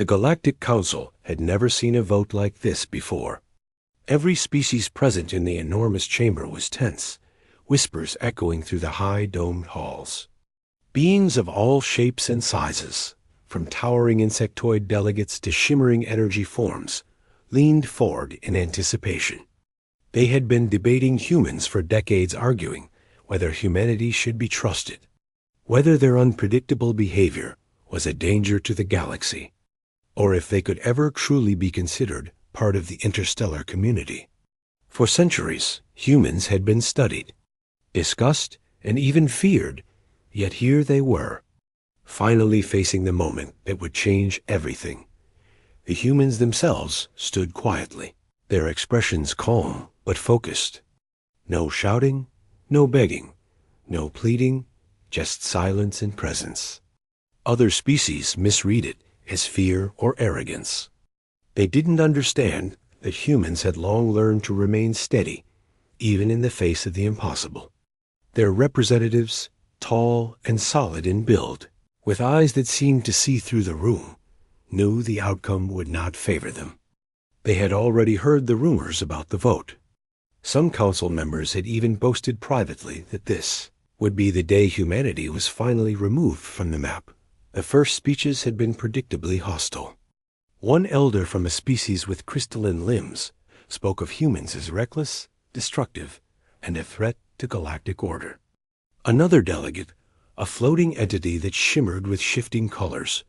The Galactic Council had never seen a vote like this before. Every species present in the enormous chamber was tense, whispers echoing through the high domed halls. Beings of all shapes and sizes, from towering insectoid delegates to shimmering energy forms, leaned forward in anticipation. They had been debating humans for decades, arguing whether humanity should be trusted, whether their unpredictable behavior was a danger to the galaxy, or if they could ever truly be considered part of the interstellar community. For centuries, humans had been studied, discussed, and even feared, yet here they were, finally facing the moment that would change everything. The humans themselves stood quietly, their expressions calm but focused. No shouting, no begging, no pleading, just silence and presence. Other species misread it as fear or arrogance. They didn't understand that humans had long learned to remain steady, even in the face of the impossible. Their representatives, tall and solid in build, with eyes that seemed to see through the room, knew the outcome would not favor them. They had already heard the rumors about the vote. Some council members had even boasted privately that this would be the day humanity was finally removed from the map. The first speeches had been predictably hostile. One elder from a species with crystalline limbs spoke of humans as reckless, destructive, and a threat to galactic order. Another delegate, a floating entity that shimmered with shifting colors,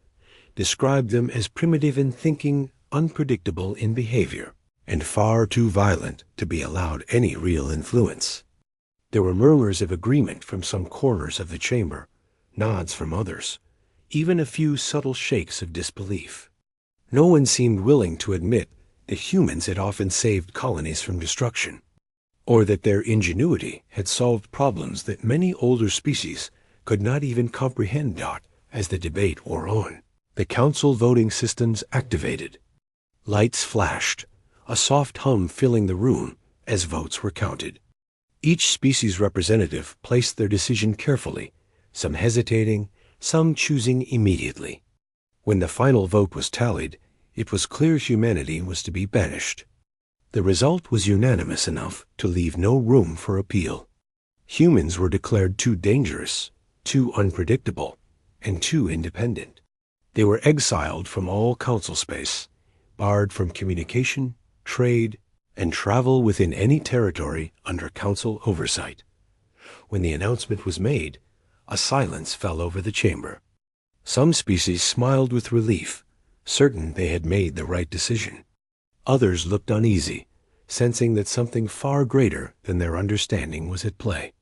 described them as primitive in thinking, unpredictable in behavior, and far too violent to be allowed any real influence. There were murmurs of agreement from some corners of the chamber, nods from others, even a few subtle shakes of disbelief. No one seemed willing to admit that humans had often saved colonies from destruction, or that their ingenuity had solved problems that many older species could not even comprehend. As the debate wore on, the council voting systems activated. Lights flashed, a soft hum filling the room as votes were counted. Each species representative placed their decision carefully, some hesitating, some choosing immediately. When the final vote was tallied, it was clear humanity was to be banished. The result was unanimous enough to leave no room for appeal. Humans were declared too dangerous, too unpredictable, and too independent. They were exiled from all council space, barred from communication, trade, and travel within any territory under council oversight. When the announcement was made, a silence fell over the chamber. Some species smiled with relief, certain they had made the right decision. Others looked uneasy, sensing that something far greater than their understanding was at play.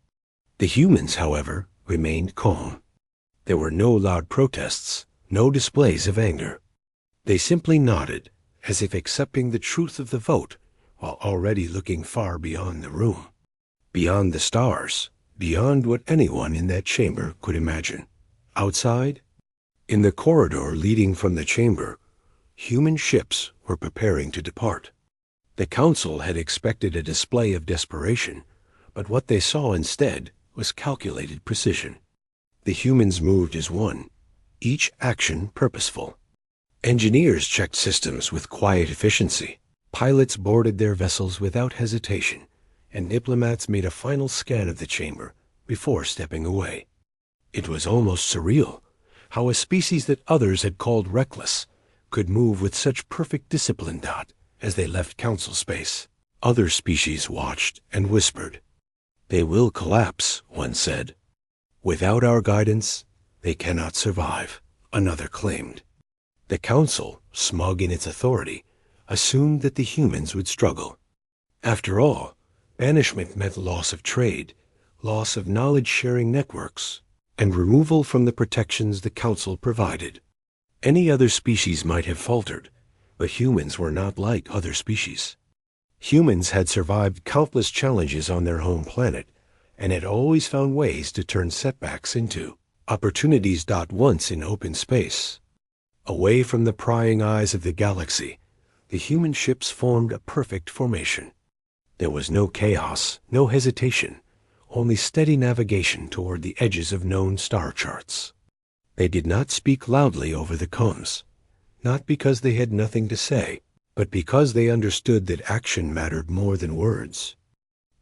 The humans, however, remained calm. There were no loud protests, no displays of anger. They simply nodded, as if accepting the truth of the vote, while already looking far beyond the room, beyond the stars, beyond what anyone in that chamber could imagine. Outside, in the corridor leading from the chamber, human ships were preparing to depart. The council had expected a display of desperation, but what they saw instead was calculated precision. The humans moved as one, each action purposeful. Engineers checked systems with quiet efficiency. Pilots boarded their vessels without hesitation, and diplomats made a final scan of the chamber before stepping away. It was almost surreal how a species that others had called reckless could move with such perfect discipline. As they left council space, other species watched and whispered. "They will collapse," one said. "Without our guidance, they cannot survive," another claimed. The council, smug in its authority, assumed that the humans would struggle. After all, banishment meant loss of trade, loss of knowledge-sharing networks, and removal from the protections the council provided. Any other species might have faltered, but humans were not like other species. Humans had survived countless challenges on their home planet, and had always found ways to turn setbacks into opportunities. Once in open space, away from the prying eyes of the galaxy, the human ships formed a perfect formation. There was no chaos, no hesitation, only steady navigation toward the edges of known star charts. They did not speak loudly over the comms. not because they had nothing to say, but because they understood that action mattered more than words.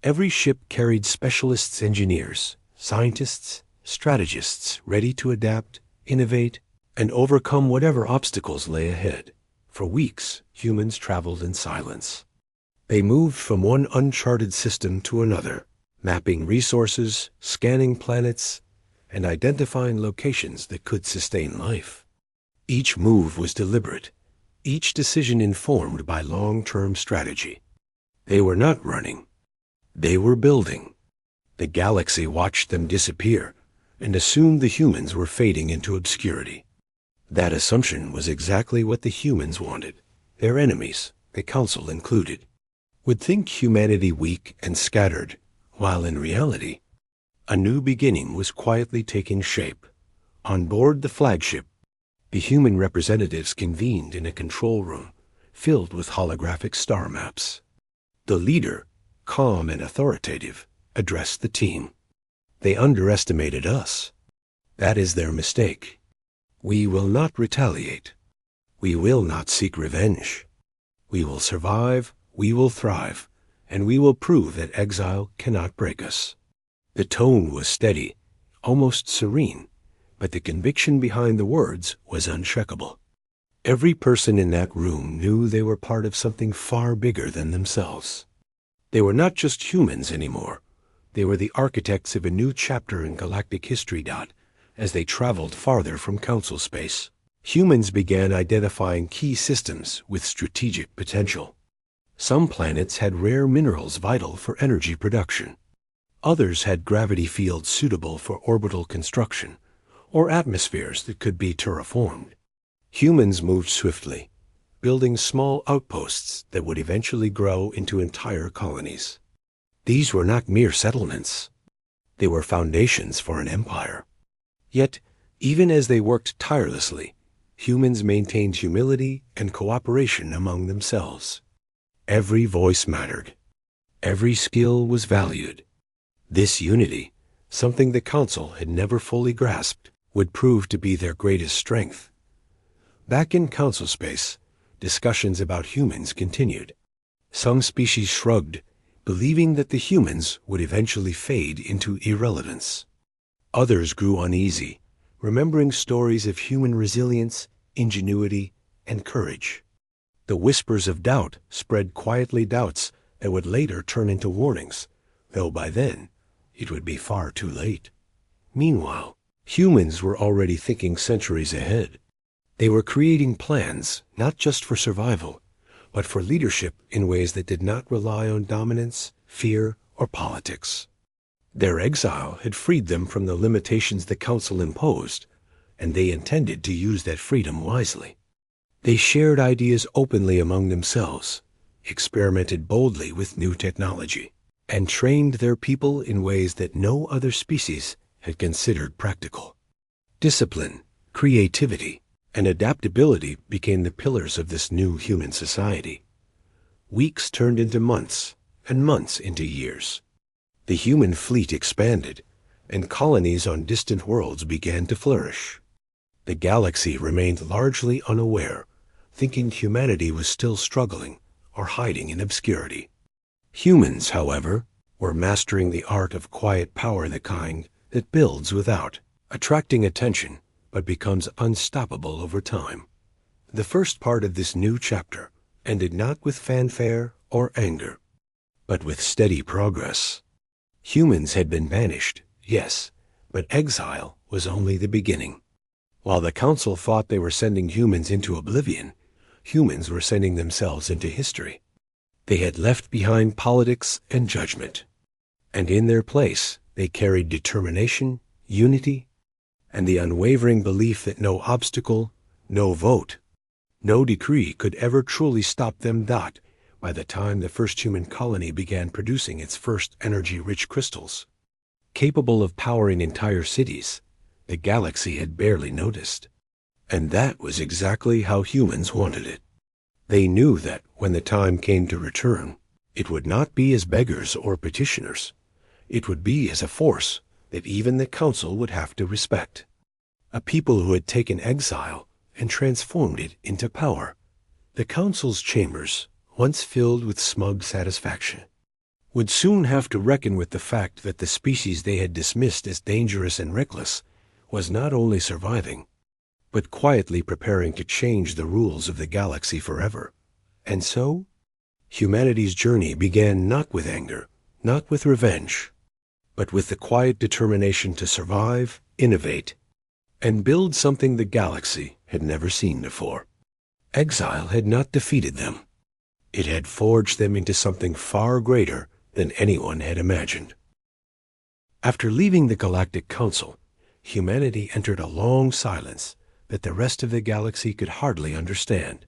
Every ship carried specialists, engineers, scientists, strategists ready to adapt, innovate, and overcome whatever obstacles lay ahead. For weeks, humans traveled in silence. They moved from one uncharted system to another, mapping resources, scanning planets, and identifying locations that could sustain life. Each move was deliberate, each decision informed by long-term strategy. They were not running. They were building. The galaxy watched them disappear and assumed the humans were fading into obscurity. That assumption was exactly what the humans wanted. Their enemies, the Council included, would think humanity weak and scattered, while in reality, a new beginning was quietly taking shape. On board the flagship, the human representatives convened in a control room filled with holographic star maps. The leader, calm and authoritative, addressed the team. They underestimated us. That is their mistake. We will not retaliate. We will not seek revenge. We will survive, we will thrive, and we will prove that exile cannot break us. The tone was steady, almost serene, but the conviction behind the words was unshakable. Every person in that room knew they were part of something far bigger than themselves. They were not just humans anymore. They were the architects of a new chapter in galactic history. As they traveled farther from Council space, humans began identifying key systems with strategic potential. Some planets had rare minerals vital for energy production. Others had gravity fields suitable for orbital construction, or atmospheres that could be terraformed. Humans moved swiftly, building small outposts that would eventually grow into entire colonies. These were not mere settlements. They were foundations for an empire. Yet, even as they worked tirelessly, humans maintained humility and cooperation among themselves. Every voice mattered. Every skill was valued. This unity, something the Council had never fully grasped, would prove to be their greatest strength. Back in Council space, discussions about humans continued. Some species shrugged, believing that the humans would eventually fade into irrelevance. Others grew uneasy, remembering stories of human resilience, ingenuity, and courage. The whispers of doubt spread quietly, doubts that would later turn into warnings, though by then it would be far too late. Meanwhile, humans were already thinking centuries ahead. They were creating plans not just for survival, but for leadership in ways that did not rely on dominance, fear, or politics. Their exile had freed them from the limitations the Council imposed, and they intended to use that freedom wisely. They shared ideas openly among themselves, experimented boldly with new technology, and trained their people in ways that no other species had considered practical. Discipline, creativity, and adaptability became the pillars of this new human society. Weeks turned into months, and months into years. The human fleet expanded, and colonies on distant worlds began to flourish. The galaxy remained largely unaware, thinking humanity was still struggling or hiding in obscurity. Humans, however, were mastering the art of quiet power, the kind that builds without attracting attention but becomes unstoppable over time. The first part of this new chapter ended not with fanfare or anger, but with steady progress. Humans had been banished, yes, but exile was only the beginning. While the Council thought they were sending humans into oblivion, humans were sending themselves into history. They had left behind politics and judgment, and in their place they carried determination, unity, and the unwavering belief that no obstacle, no vote, no decree could ever truly stop them. By the time the first human colony began producing its first energy-rich crystals, capable of powering entire cities, the galaxy had barely noticed. And that was exactly how humans wanted it. They knew that when the time came to return, it would not be as beggars or petitioners. It would be as a force that even the Council would have to respect. A people who had taken exile and transformed it into power. The council's chambers, once filled with smug satisfaction, would soon have to reckon with the fact that the species they had dismissed as dangerous and reckless was not only surviving, but quietly preparing to change the rules of the galaxy forever. And so, humanity's journey began not with anger, not with revenge, but with the quiet determination to survive, innovate, and build something the galaxy had never seen before. Exile had not defeated them. It had forged them into something far greater than anyone had imagined. After leaving the Galactic Council, humanity entered a long silence that the rest of the galaxy could hardly understand.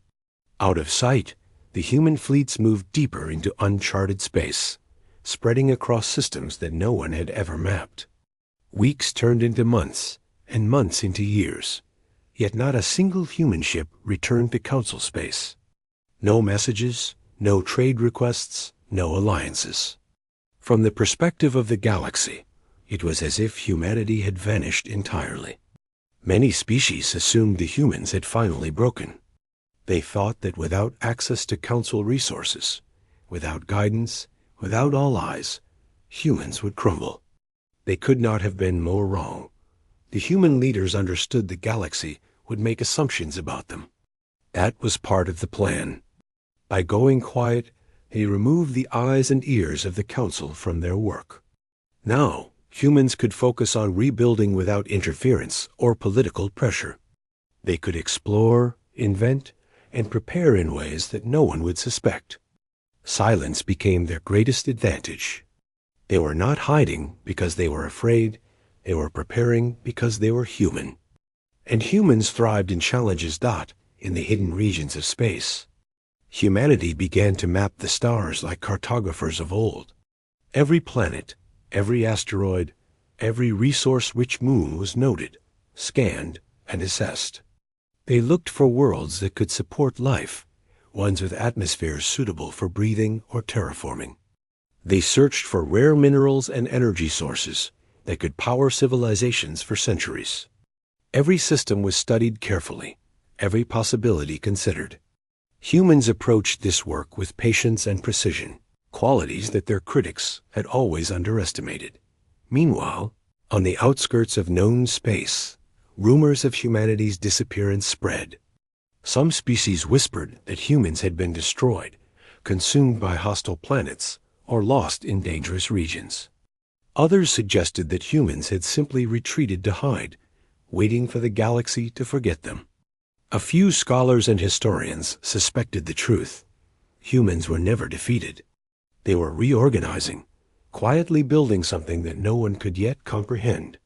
Out of sight, the human fleets moved deeper into uncharted space, spreading across systems that no one had ever mapped. Weeks turned into months, and months into years, yet not a single human ship returned to Council space. No messages, no trade requests, no alliances. From the perspective of the galaxy, it was as if humanity had vanished entirely. Many species assumed the humans had finally broken. They thought that without access to Council resources, without guidance, without all eyes, humans would crumble. They could not have been more wrong. The human leaders understood the galaxy would make assumptions about them. That was part of the plan. By going quiet, they removed the eyes and ears of the Council from their work. Now, humans could focus on rebuilding without interference or political pressure. They could explore, invent, and prepare in ways that no one would suspect. Silence became their greatest advantage. They were not hiding because they were afraid. They were preparing because they were human. And humans thrived in challenges in the hidden regions of space. Humanity began to map the stars like cartographers of old. Every planet, every asteroid, every resource-rich moon was noted, scanned, and assessed. They looked for worlds that could support life, ones with atmospheres suitable for breathing or terraforming. They searched for rare minerals and energy sources that could power civilizations for centuries. Every system was studied carefully, every possibility considered. Humans approached this work with patience and precision, qualities that their critics had always underestimated. Meanwhile, on the outskirts of known space, rumors of humanity's disappearance spread. Some species whispered that humans had been destroyed, consumed by hostile planets, or lost in dangerous regions. Others suggested that humans had simply retreated to hide, waiting for the galaxy to forget them. A few scholars and historians suspected the truth. Humans were never defeated. They were reorganizing, quietly building something that no one could yet comprehend.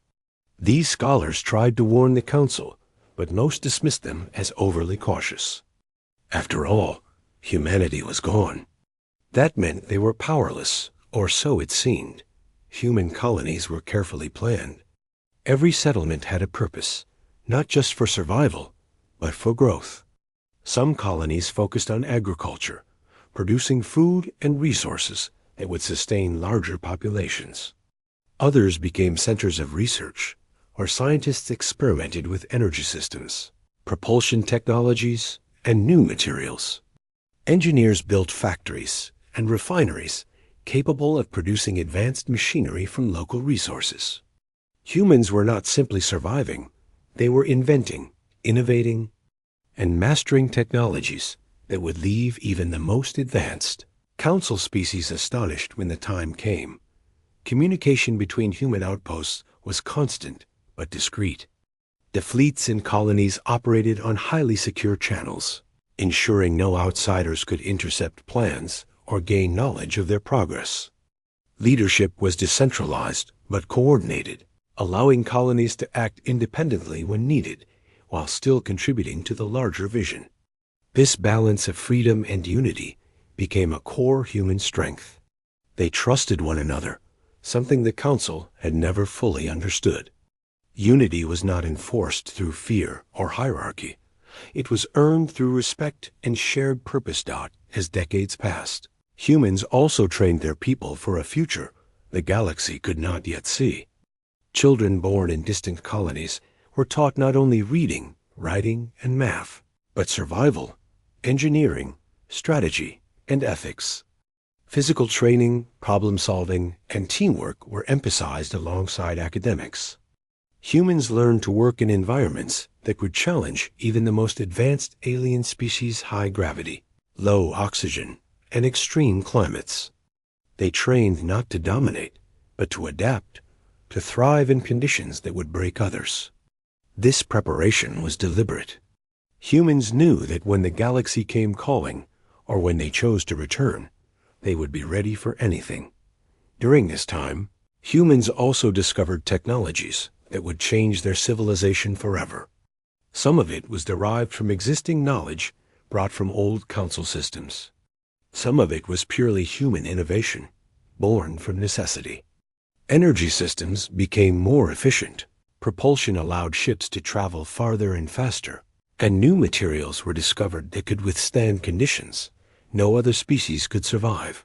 These scholars tried to warn the Council, but most dismissed them as overly cautious. After all, humanity was gone. That meant they were powerless, or so it seemed. Human colonies were carefully planned. Every settlement had a purpose, not just for survival, but for growth. Some colonies focused on agriculture, producing food and resources that would sustain larger populations. Others became centers of research, where scientists experimented with energy systems, propulsion technologies, and new materials. Engineers built factories and refineries capable of producing advanced machinery from local resources. Humans were not simply surviving, they were inventing, innovating, and mastering technologies that would leave even the most advanced Council species astonished when the time came. Communication between human outposts was constant but discreet. The fleets and colonies operated on highly secure channels, ensuring no outsiders could intercept plans or gain knowledge of their progress. Leadership was decentralized but coordinated, allowing colonies to act independently when needed, while still contributing to the larger vision. This balance of freedom and unity became a core human strength. They trusted one another, something the Council had never fully understood. Unity was not enforced through fear or hierarchy. It was earned through respect and shared purpose. As decades passed, humans also trained their people for a future the galaxy could not yet see. Children born in distant colonies were taught not only reading, writing, and math, but survival, engineering, strategy, and ethics. Physical training, problem-solving, and teamwork were emphasized alongside academics. Humans learned to work in environments that could challenge even the most advanced alien species' high gravity, low oxygen, and extreme climates. They trained not to dominate, but to adapt, to thrive in conditions that would break others. This preparation was deliberate. Humans knew that when the galaxy came calling, or when they chose to return, they would be ready for anything. During this time, humans also discovered technologies that would change their civilization forever. Some of it was derived from existing knowledge brought from old council systems. Some of it was purely human innovation, born from necessity. Energy systems became more efficient. Propulsion allowed ships to travel farther and faster, and new materials were discovered that could withstand conditions no other species could survive.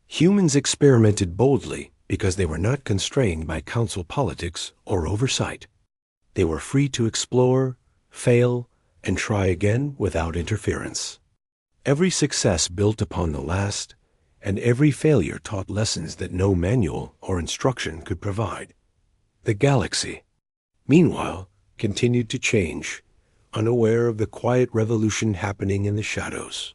Humans experimented boldly because they were not constrained by council politics or oversight. They were free to explore, fail, and try again without interference. Every success built upon the last, and every failure taught lessons that no manual or instruction could provide. The galaxy, meanwhile, continued to change, unaware of the quiet revolution happening in the shadows.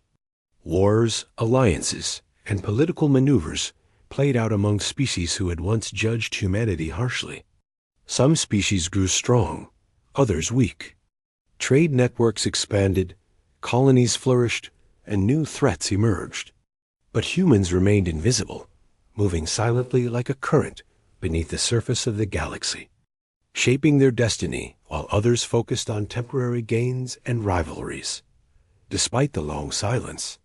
Wars, alliances, and political maneuvers played out among species who had once judged humanity harshly. Some species grew strong, others weak. Trade networks expanded, colonies flourished, and new threats emerged. But humans remained invisible, moving silently like a current beneath the surface of the galaxy, shaping their destiny while others focused on temporary gains and rivalries. Despite the long silence,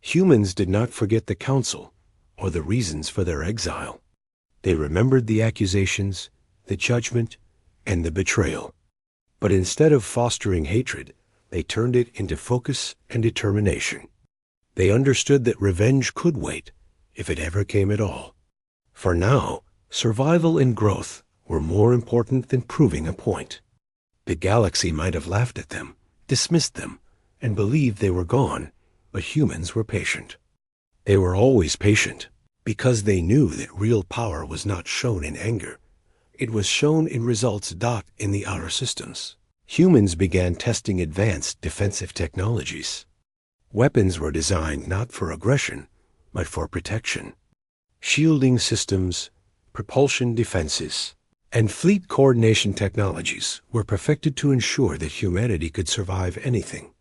humans did not forget the council or the reasons for their exile. They remembered the accusations, the judgment, and the betrayal. But instead of fostering hatred, they turned it into focus and determination. They understood that revenge could wait, if it ever came at all. For now, survival and growth were more important than proving a point. The galaxy might have laughed at them, dismissed them, and believed they were gone, but humans were patient. They were always patient, because they knew that real power was not shown in anger. It was shown in results in the outer systems. Humans began testing advanced defensive technologies. Weapons were designed not for aggression, but for protection. Shielding systems, propulsion defenses, and fleet coordination technologies were perfected to ensure that humanity could survive anything.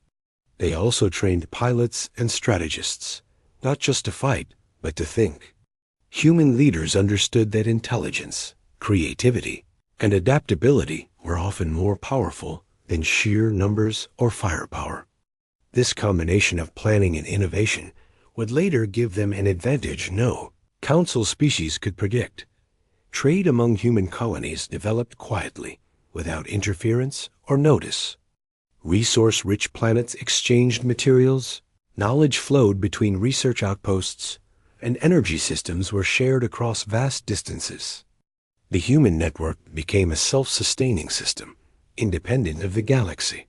They also trained pilots and strategists, not just to fight, but to think. Human leaders understood that intelligence, creativity, and adaptability were often more powerful than sheer numbers or firepower. This combination of planning and innovation would later give them an advantage no council species could predict. Trade among human colonies developed quietly, without interference or notice. Resource-rich planets exchanged materials, knowledge flowed between research outposts, and energy systems were shared across vast distances. The human network became a self-sustaining system, independent of the galaxy.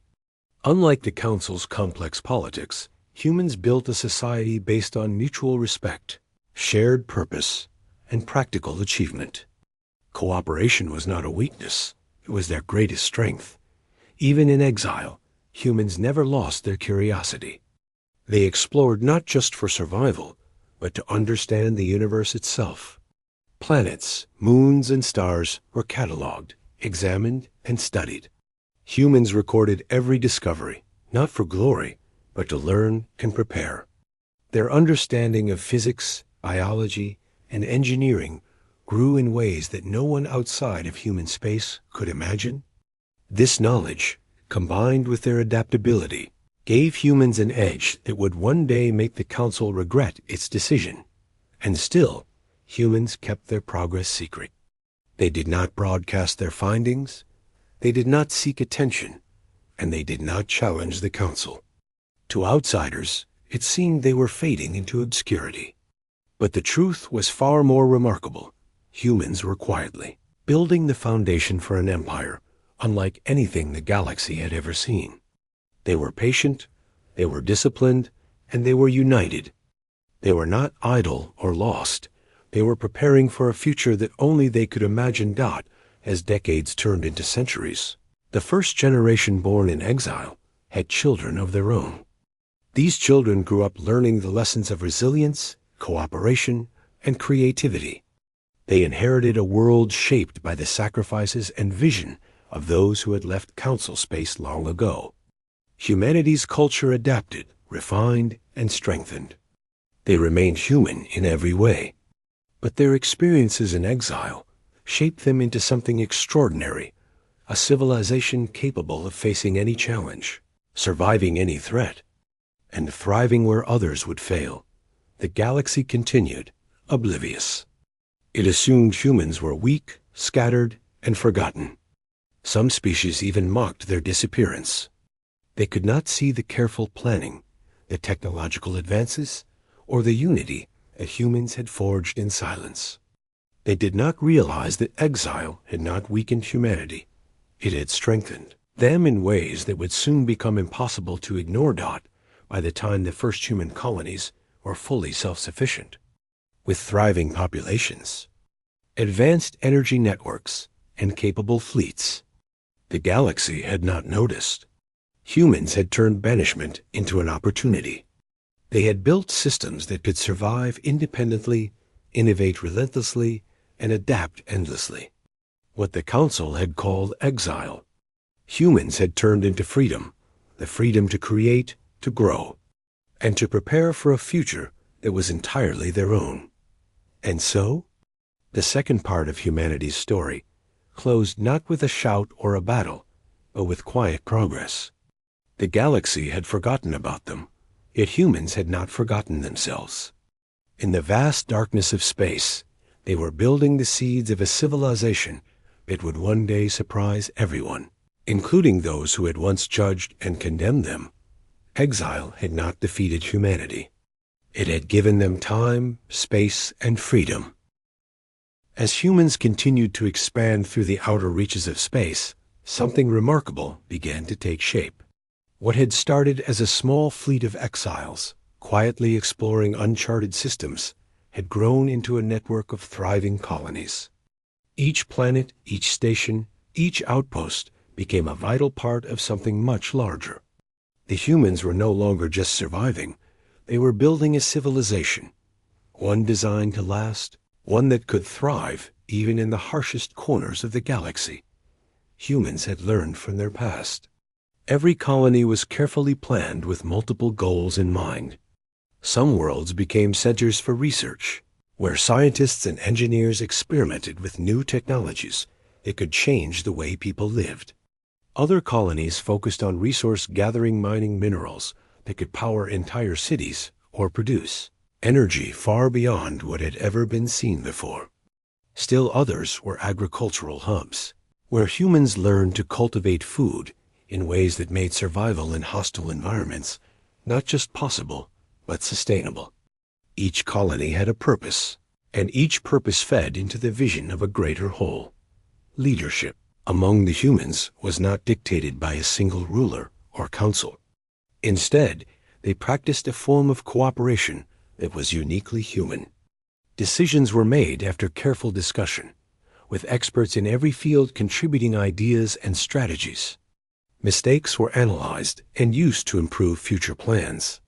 Unlike the Council's complex politics, humans built a society based on mutual respect, shared purpose, and practical achievement. Cooperation was not a weakness, it was their greatest strength. Even in exile, humans never lost their curiosity. They explored not just for survival, but to understand the universe itself. Planets, moons, and stars were cataloged, examined, and studied. Humans recorded every discovery, not for glory, but to learn and prepare. Their understanding of physics, biology, and engineering grew in ways that no one outside of human space could imagine. This knowledge, combined with their adaptability, gave humans an edge that would one day make the Council regret its decision. And still, humans kept their progress secret. They did not broadcast their findings, they did not seek attention, and they did not challenge the Council. To outsiders, it seemed they were fading into obscurity. But the truth was far more remarkable. Humans were quietly building the foundation for an empire, unlike anything the galaxy had ever seen. They were patient, they were disciplined, and they were united. They were not idle or lost. They were preparing for a future that only they could imagine. As decades turned into centuries, the first generation born in exile had children of their own. These children grew up learning the lessons of resilience, cooperation, and creativity. They inherited a world shaped by the sacrifices and vision of those who had left council space long ago. Humanity's culture adapted, refined, and strengthened. They remained human in every way, but their experiences in exile shaped them into something extraordinary, a civilization capable of facing any challenge, surviving any threat, and thriving where others would fail. The galaxy continued, oblivious. It assumed humans were weak, scattered, and forgotten. Some species even mocked their disappearance. They could not see the careful planning, the technological advances, or the unity that humans had forged in silence. They did not realize that exile had not weakened humanity. It had strengthened them in ways that would soon become impossible to ignore. By the time the first human colonies were fully self-sufficient, with thriving populations, advanced energy networks, and capable fleets, the galaxy had not noticed. Humans had turned banishment into an opportunity. They had built systems that could survive independently, innovate relentlessly, and adapt endlessly. What the Council had called exile, humans had turned into freedom, the freedom to create, to grow, and to prepare for a future that was entirely their own. And so, the second part of humanity's story closed not with a shout or a battle, but with quiet progress. The galaxy had forgotten about them, yet humans had not forgotten themselves. In the vast darkness of space, they were building the seeds of a civilization that would one day surprise everyone, including those who had once judged and condemned them. Exile had not defeated humanity. It had given them time, space, and freedom. As humans continued to expand through the outer reaches of space, something remarkable began to take shape. What had started as a small fleet of exiles, quietly exploring uncharted systems, had grown into a network of thriving colonies. Each planet, each station, each outpost became a vital part of something much larger. The humans were no longer just surviving. They were building a civilization, one designed to last, one that could thrive even in the harshest corners of the galaxy. Humans had learned from their past. Every colony was carefully planned with multiple goals in mind. Some worlds became centers for research, where scientists and engineers experimented with new technologies that could change the way people lived. Other colonies focused on resource-gathering, mining minerals that could power entire cities or produce energy far beyond what had ever been seen before. Still others were agricultural hubs, where humans learned to cultivate food in ways that made survival in hostile environments not just possible, but sustainable. Each colony had a purpose, and each purpose fed into the vision of a greater whole. Leadership among the humans was not dictated by a single ruler or council. Instead, they practiced a form of cooperation that was uniquely human. Decisions were made after careful discussion, with experts in every field contributing ideas and strategies. Mistakes were analyzed and used to improve future plans.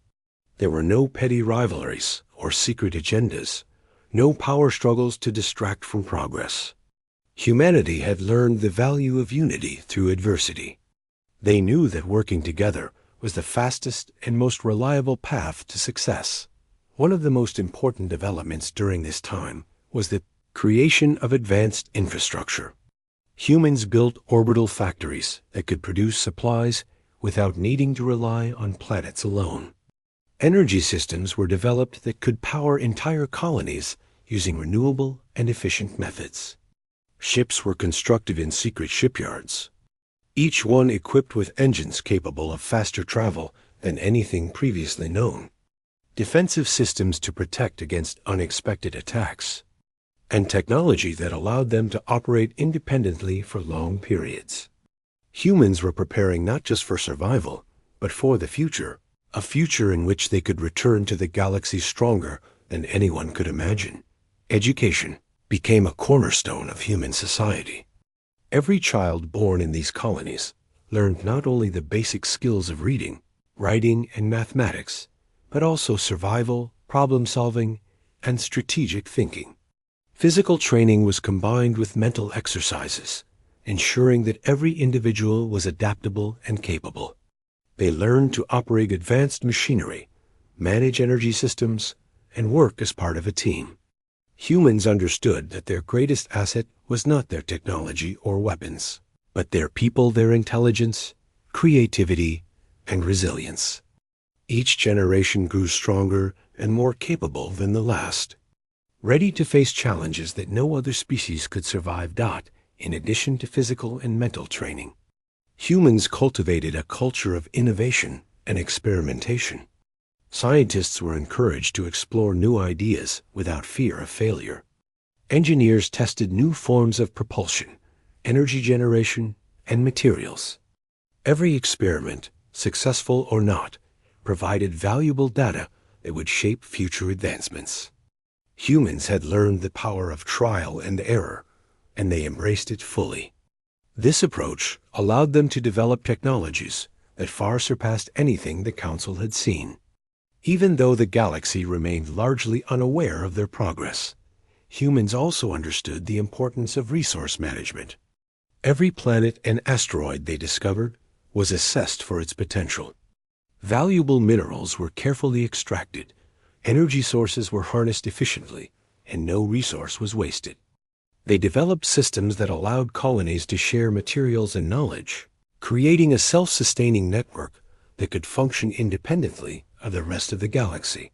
There were no petty rivalries or secret agendas, no power struggles to distract from progress. Humanity had learned the value of unity through adversity. They knew that working together was the fastest and most reliable path to success. One of the most important developments during this time was the creation of advanced infrastructure. Humans built orbital factories that could produce supplies without needing to rely on planets alone. Energy systems were developed that could power entire colonies using renewable and efficient methods. Ships were constructed in secret shipyards, each one equipped with engines capable of faster travel than anything previously known, defensive systems to protect against unexpected attacks, and technology that allowed them to operate independently for long periods. Humans were preparing not just for survival, but for the future, a future in which they could return to the galaxy stronger than anyone could imagine. Education became a cornerstone of human society. Every child born in these colonies learned not only the basic skills of reading, writing, and mathematics, but also survival, problem-solving, and strategic thinking. Physical training was combined with mental exercises, ensuring that every individual was adaptable and capable. They learned to operate advanced machinery, manage energy systems, and work as part of a team. Humans understood that their greatest asset was not their technology or weapons, but their people, their intelligence, creativity, and resilience. Each generation grew stronger and more capable than the last, ready to face challenges that no other species could survive. In addition to physical and mental training, humans cultivated a culture of innovation and experimentation. Scientists were encouraged to explore new ideas without fear of failure. Engineers tested new forms of propulsion, energy generation, and materials. Every experiment, successful or not, provided valuable data that would shape future advancements. Humans had learned the power of trial and error, and they embraced it fully. This approach allowed them to develop technologies that far surpassed anything the Council had seen. Even though the galaxy remained largely unaware of their progress, humans also understood the importance of resource management. Every planet and asteroid they discovered was assessed for its potential. Valuable minerals were carefully extracted, energy sources were harnessed efficiently, and no resource was wasted. They developed systems that allowed colonies to share materials and knowledge, creating a self-sustaining network that could function independently of the rest of the galaxy.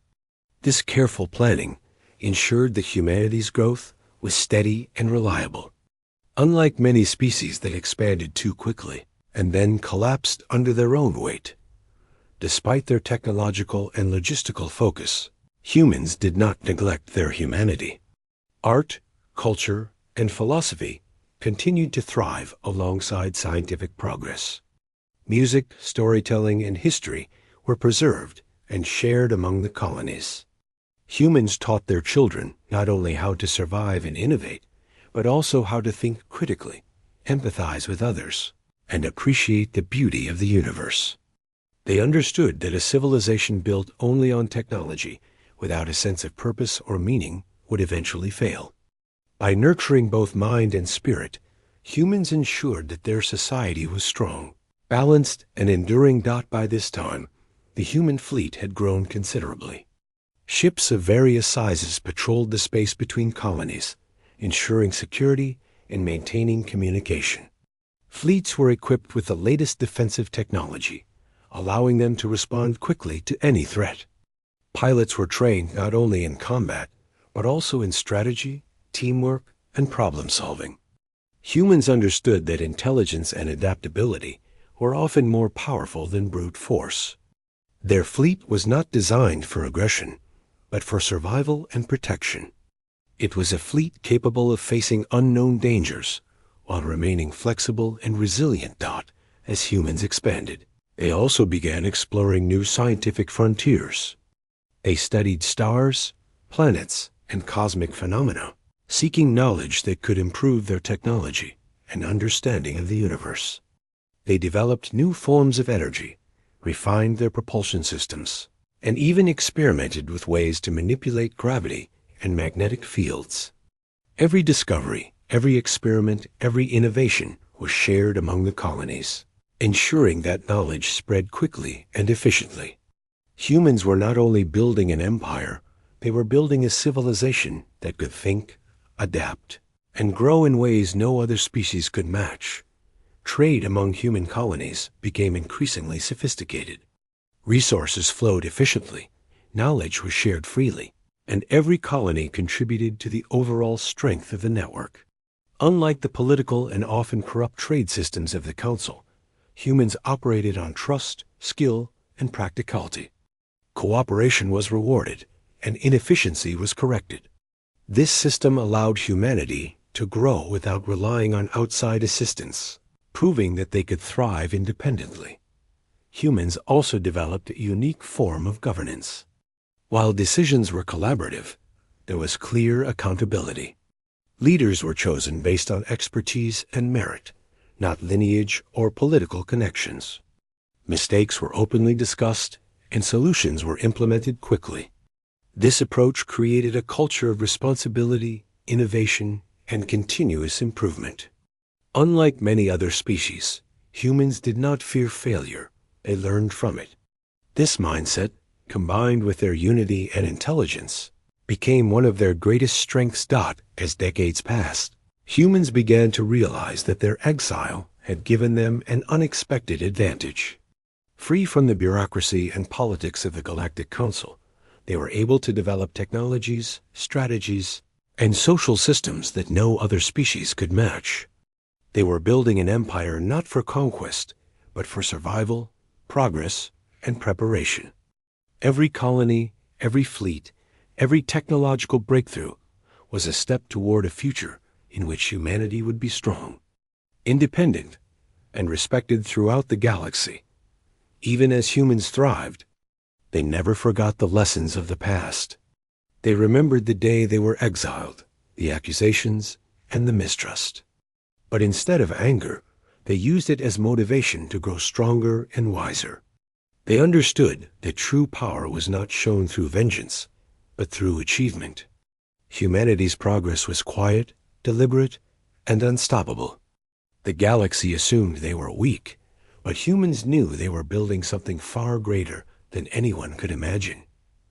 This careful planning ensured that humanity's growth was steady and reliable. Unlike many species that expanded too quickly and then collapsed under their own weight, despite their technological and logistical focus, humans did not neglect their humanity. Art, culture, and philosophy continued to thrive alongside scientific progress. Music, storytelling, and history were preserved and shared among the colonies. Humans taught their children not only how to survive and innovate, but also how to think critically, empathize with others, and appreciate the beauty of the universe. They understood that a civilization built only on technology, without a sense of purpose or meaning, would eventually fail. By nurturing both mind and spirit, humans ensured that their society was strong, balanced, and enduring. By this time, the human fleet had grown considerably. Ships of various sizes patrolled the space between colonies, ensuring security and maintaining communication. Fleets were equipped with the latest defensive technology, allowing them to respond quickly to any threat. Pilots were trained not only in combat, but also in strategy, teamwork, and problem-solving. Humans understood that intelligence and adaptability were often more powerful than brute force. Their fleet was not designed for aggression, but for survival and protection. It was a fleet capable of facing unknown dangers while remaining flexible and resilient. As humans expanded, they also began exploring new scientific frontiers. They studied stars, planets, and cosmic phenomena, seeking knowledge that could improve their technology and understanding of the universe. They developed new forms of energy, refined their propulsion systems, and even experimented with ways to manipulate gravity and magnetic fields. Every discovery, every experiment, every innovation was shared among the colonies, ensuring that knowledge spread quickly and efficiently. Humans were not only building an empire, they were building a civilization that could think, adapt, and grow in ways no other species could match. Trade among human colonies became increasingly sophisticated. Resources flowed efficiently, knowledge was shared freely, and every colony contributed to the overall strength of the network. Unlike the political and often corrupt trade systems of the Council, humans operated on trust, skill, and practicality. Cooperation was rewarded, and inefficiency was corrected. This system allowed humanity to grow without relying on outside assistance, proving that they could thrive independently. Humans also developed a unique form of governance. While decisions were collaborative, there was clear accountability. Leaders were chosen based on expertise and merit, not lineage or political connections. Mistakes were openly discussed, and solutions were implemented quickly. This approach created a culture of responsibility, innovation, and continuous improvement. Unlike many other species, humans did not fear failure. They learned from it. This mindset, combined with their unity and intelligence, became one of their greatest strengths. As decades passed, humans began to realize that their exile had given them an unexpected advantage. Free from the bureaucracy and politics of the Galactic Council, they were able to develop technologies, strategies, and social systems that no other species could match. They were building an empire not for conquest, but for survival, progress, and preparation. Every colony, every fleet, every technological breakthrough was a step toward a future in which humanity would be strong, independent, and respected throughout the galaxy. Even as humans thrived, they never forgot the lessons of the past. They remembered the day they were exiled, the accusations, and the mistrust. But instead of anger, they used it as motivation to grow stronger and wiser. They understood that true power was not shown through vengeance, but through achievement. Humanity's progress was quiet, deliberate, and unstoppable. The galaxy assumed they were weak, but humans knew they were building something far greater than anyone could imagine.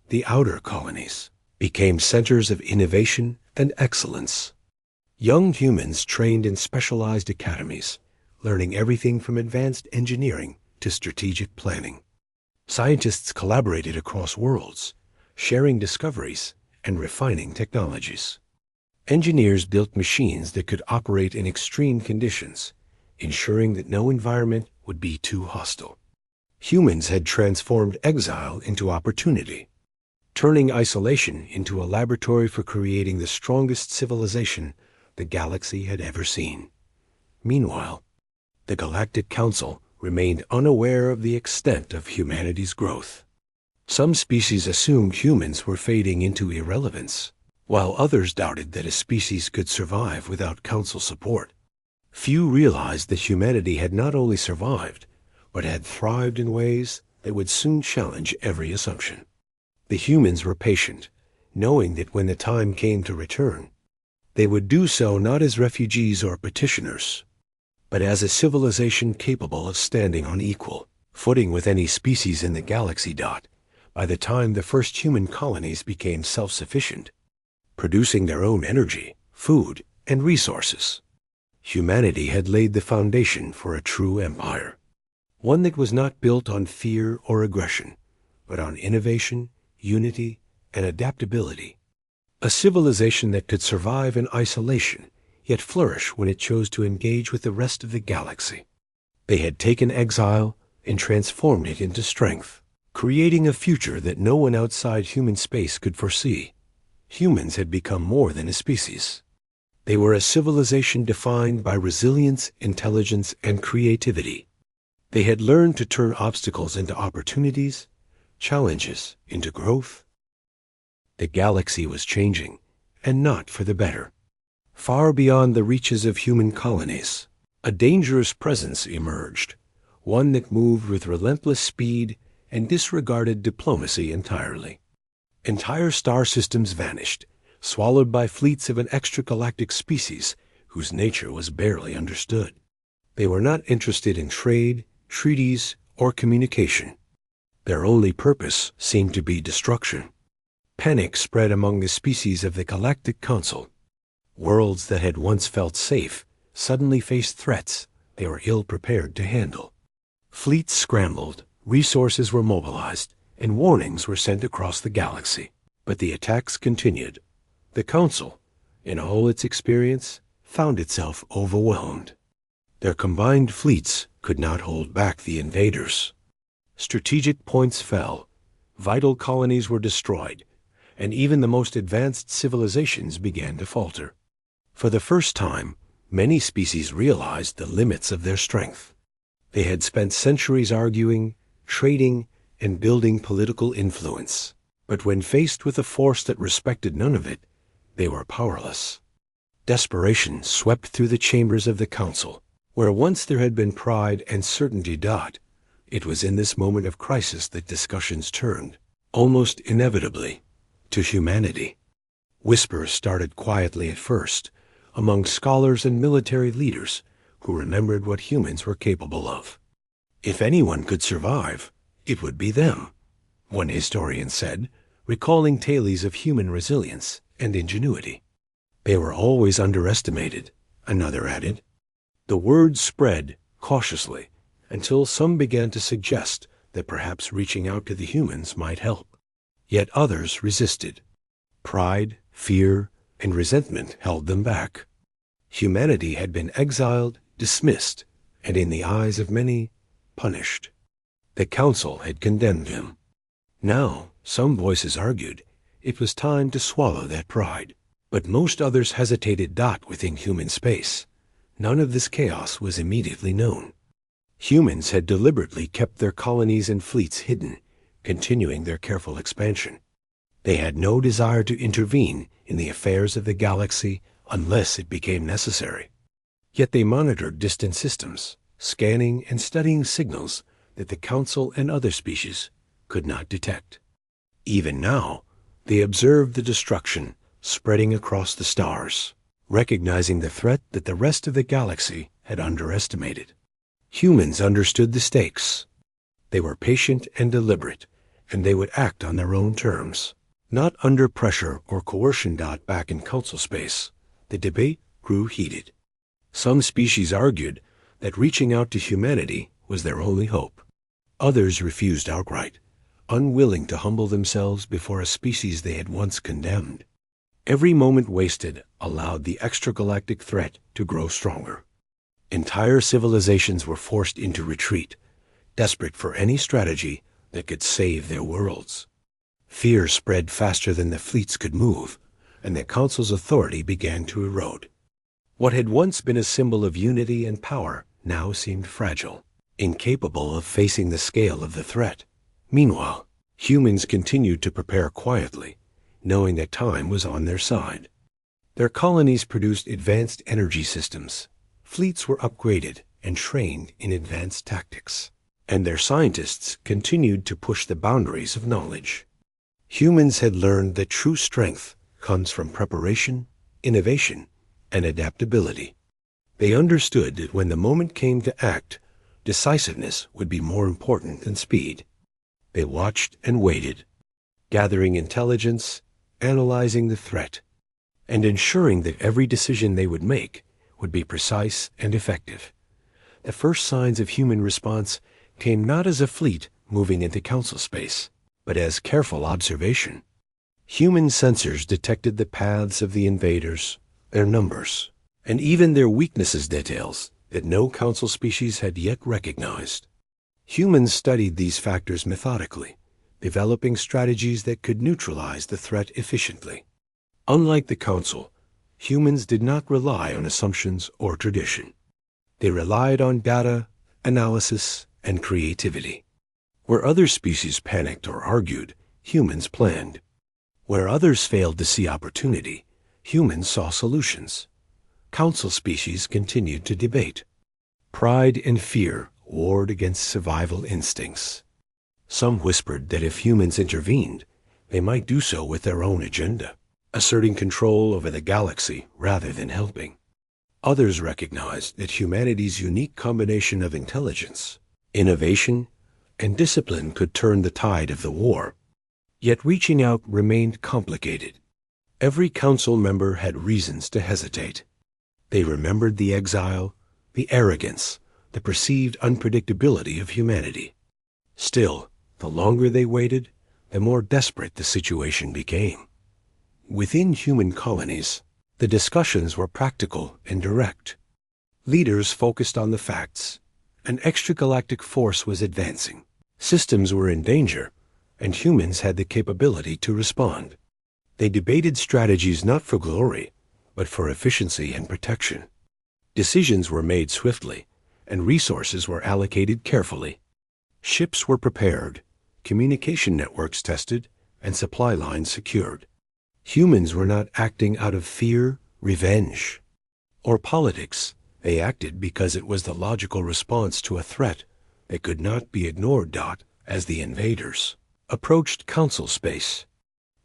The outer colonies became centers of innovation and excellence. Young humans trained in specialized academies, learning everything from advanced engineering to strategic planning. Scientists collaborated across worlds, sharing discoveries and refining technologies. Engineers built machines that could operate in extreme conditions, ensuring that no environment would be too hostile. Humans had transformed exile into opportunity, turning isolation into a laboratory for creating the strongest civilization the galaxy had ever seen. Meanwhile, the Galactic Council remained unaware of the extent of humanity's growth. Some species assumed humans were fading into irrelevance, while others doubted that a species could survive without council support. Few realized that humanity had not only survived, but had thrived in ways that would soon challenge every assumption. The humans were patient, knowing that when the time came to return, they would do so not as refugees or petitioners, but as a civilization capable of standing on equal footing with any species in the galaxy. By the time the first human colonies became self-sufficient, producing their own energy, food, and resources, humanity had laid the foundation for a true empire, one that was not built on fear or aggression, but on innovation, unity, and adaptability. A civilization that could survive in isolation, yet flourish when it chose to engage with the rest of the galaxy. They had taken exile and transformed it into strength, creating a future that no one outside human space could foresee. Humans had become more than a species. They were a civilization defined by resilience, intelligence, and creativity. They had learned to turn obstacles into opportunities, challenges into growth. The galaxy was changing, and not for the better. Far beyond the reaches of human colonies, a dangerous presence emerged, one that moved with relentless speed and disregarded diplomacy entirely. Entire star systems vanished, swallowed by fleets of an extragalactic species whose nature was barely understood. They were not interested in trade, treaties, or communication. Their only purpose seemed to be destruction. Panic spread among the species of the Galactic Council. Worlds that had once felt safe suddenly faced threats they were ill-prepared to handle. Fleets scrambled, resources were mobilized, and warnings were sent across the galaxy. But the attacks continued. The Council, in all its experience, found itself overwhelmed. Their combined fleets could not hold back the invaders. Strategic points fell, vital colonies were destroyed, and even the most advanced civilizations began to falter. For the first time, Many species realized the limits of their strength. They had spent centuries arguing, trading, and building political influence. But when faced with a force that respected none of it, they were powerless. Desperation swept through the chambers of the council. Where once there had been pride and certainty, it was in this moment of crisis that discussions turned, almost inevitably, to humanity. Whispers started quietly at first, among scholars and military leaders who remembered what humans were capable of. If anyone could survive, it would be them, one historian said, recalling tales of human resilience and ingenuity. They were always underestimated, another added. The word spread cautiously until some began to suggest that perhaps reaching out to the humans might help. Yet others resisted. Pride, fear, and resentment held them back. Humanity had been exiled, dismissed, and in the eyes of many, punished. The council had condemned them. Now, some voices argued it was time to swallow that pride. But most others hesitated. Within human space, none of this chaos was immediately known. Humans had deliberately kept their colonies and fleets hidden, continuing their careful expansion. They had no desire to intervene in the affairs of the galaxy unless it became necessary. Yet they monitored distant systems, scanning and studying signals that the Council and other species could not detect. Even now, they observed the destruction spreading across the stars, recognizing the threat that the rest of the galaxy had underestimated. Humans understood the stakes. They were patient and deliberate, and they would act on their own terms, not under pressure or coercion. Back in council space, the debate grew heated. Some species argued that reaching out to humanity was their only hope. Others refused outright, unwilling to humble themselves before a species they had once condemned. Every moment wasted allowed the extragalactic threat to grow stronger. Entire civilizations were forced into retreat, desperate for any strategy that could save their worlds. Fear spread faster than the fleets could move, and the Council's authority began to erode. What had once been a symbol of unity and power now seemed fragile, incapable of facing the scale of the threat. Meanwhile, humans continued to prepare quietly, knowing that time was on their side. Their colonies produced advanced energy systems. Fleets were upgraded and trained in advanced tactics, and their scientists continued to push the boundaries of knowledge. Humans had learned that true strength comes from preparation, innovation, and adaptability. They understood that when the moment came to act, decisiveness would be more important than speed. They watched and waited, gathering intelligence, analyzing the threat, and ensuring that every decision they would make would be precise and effective. The first signs of human response came not as a fleet moving into council space, but as careful observation. Human sensors detected the paths of the invaders, their numbers, and even their weaknesses, details that no council species had yet recognized. Humans studied these factors methodically, developing strategies that could neutralize the threat efficiently. Unlike the Council, humans did not rely on assumptions or tradition. They relied on data, analysis, and creativity. Where other species panicked or argued, humans planned. Where others failed to see opportunity, humans saw solutions. Council species continued to debate. Pride and fear warred against survival instincts. Some whispered that if humans intervened, they might do so with their own agenda, asserting control over the galaxy rather than helping. Others recognized that humanity's unique combination of intelligence, innovation, and discipline could turn the tide of the war. Yet reaching out remained complicated. Every council member had reasons to hesitate. They remembered the exile, the arrogance, the perceived unpredictability of humanity. Still, the longer they waited, the more desperate the situation became. Within human colonies, the discussions were practical and direct. Leaders focused on the facts. An extragalactic force was advancing. Systems were in danger, and humans had the capability to respond. They debated strategies not for glory, but for efficiency and protection. Decisions were made swiftly, and resources were allocated carefully. Ships were prepared, communication networks tested, and supply lines secured. Humans were not acting out of fear, revenge, or politics. They acted because it was the logical response to a threat that could not be ignored. As the invaders approached Council space,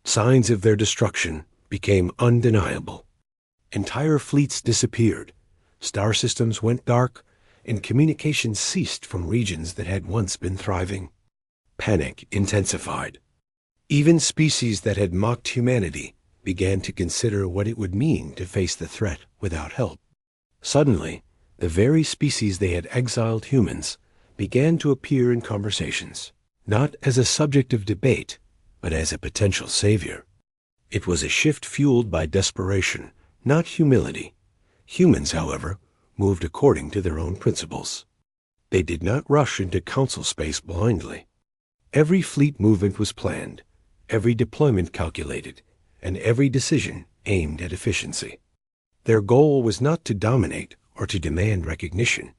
signs of their destruction became undeniable. Entire fleets disappeared, star systems went dark, and communication ceased from regions that had once been thriving. Panic intensified. Even species that had mocked humanity began to consider what it would mean to face the threat without help. Suddenly, the very species they had exiled, humans, began to appear in conversations, not as a subject of debate, but as a potential savior. It was a shift fueled by desperation, not humility. Humans, however, moved according to their own principles. They did not rush into Council space blindly. Every fleet movement was planned, every deployment calculated, and every decision aimed at efficiency. Their goal was not to dominate or to demand recognition.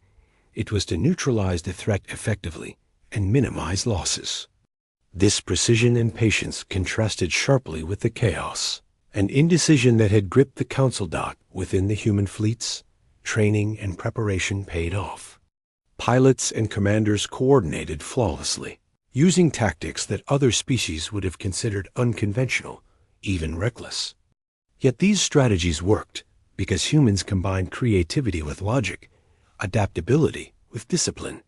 It was to neutralize the threat effectively and minimize losses. This precision and patience contrasted sharply with the chaos and indecision that had gripped the Council. Within the human fleets, training and preparation paid off. Pilots and commanders coordinated flawlessly, using tactics that other species would have considered unconventional, even reckless. Yet these strategies worked because humans combined creativity with logic, adaptability with discipline.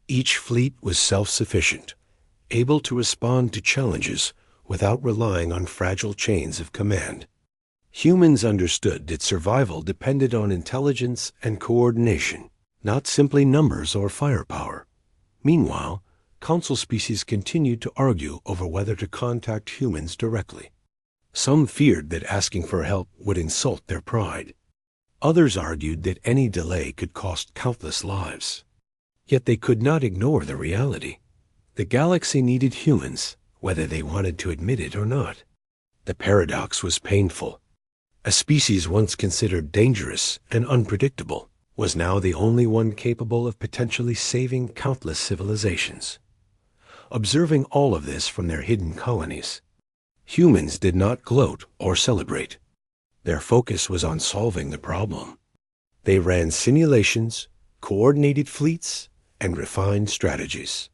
Each fleet was self-sufficient, able to respond to challenges without relying on fragile chains of command. Humans understood that survival depended on intelligence and coordination, not simply numbers or firepower. Meanwhile, Council species continued to argue over whether to contact humans directly. Some feared that asking for help would insult their pride. Others argued that any delay could cost countless lives. Yet they could not ignore the reality. The galaxy needed humans, whether they wanted to admit it or not. The paradox was painful. A species once considered dangerous and unpredictable was now the only one capable of potentially saving countless civilizations. Observing all of this from their hidden colonies, humans did not gloat or celebrate. Their focus was on solving the problem. They ran simulations, coordinated fleets, and refined strategies.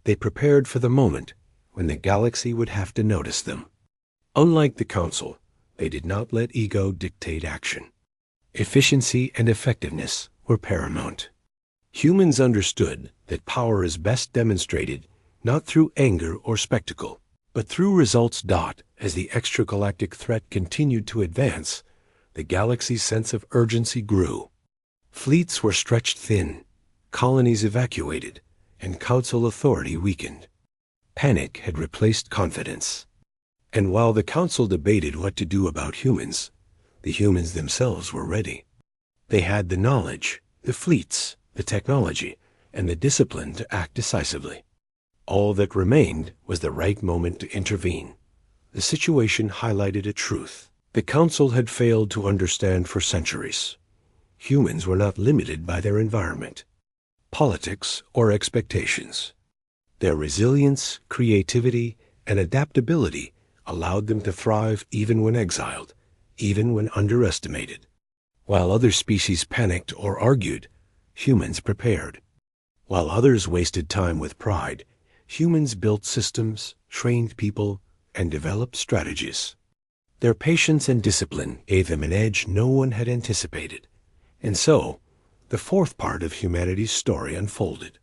They prepared for the moment when the galaxy would have to notice them. Unlike the Council, they did not let ego dictate action. Efficiency and effectiveness were paramount. Humans understood that power is best demonstrated not through anger or spectacle, but through results. As the extragalactic threat continued to advance, the galaxy's sense of urgency grew. Fleets were stretched thin, colonies evacuated, and Council authority weakened. Panic had replaced confidence. And while the Council debated what to do about humans, the humans themselves were ready. They had the knowledge, the fleets, the technology, and the discipline to act decisively. All that remained was the right moment to intervene. The situation highlighted a truth the Council had failed to understand for centuries. Humans were not limited by their environment, politics, or expectations. Their resilience, creativity, and adaptability allowed them to thrive even when exiled, even when underestimated. While other species panicked or argued, humans prepared. While others wasted time with pride, humans built systems, trained people, and developed strategies. Their patience and discipline gave them an edge no one had anticipated. And so, the fourth part of humanity's story unfolded.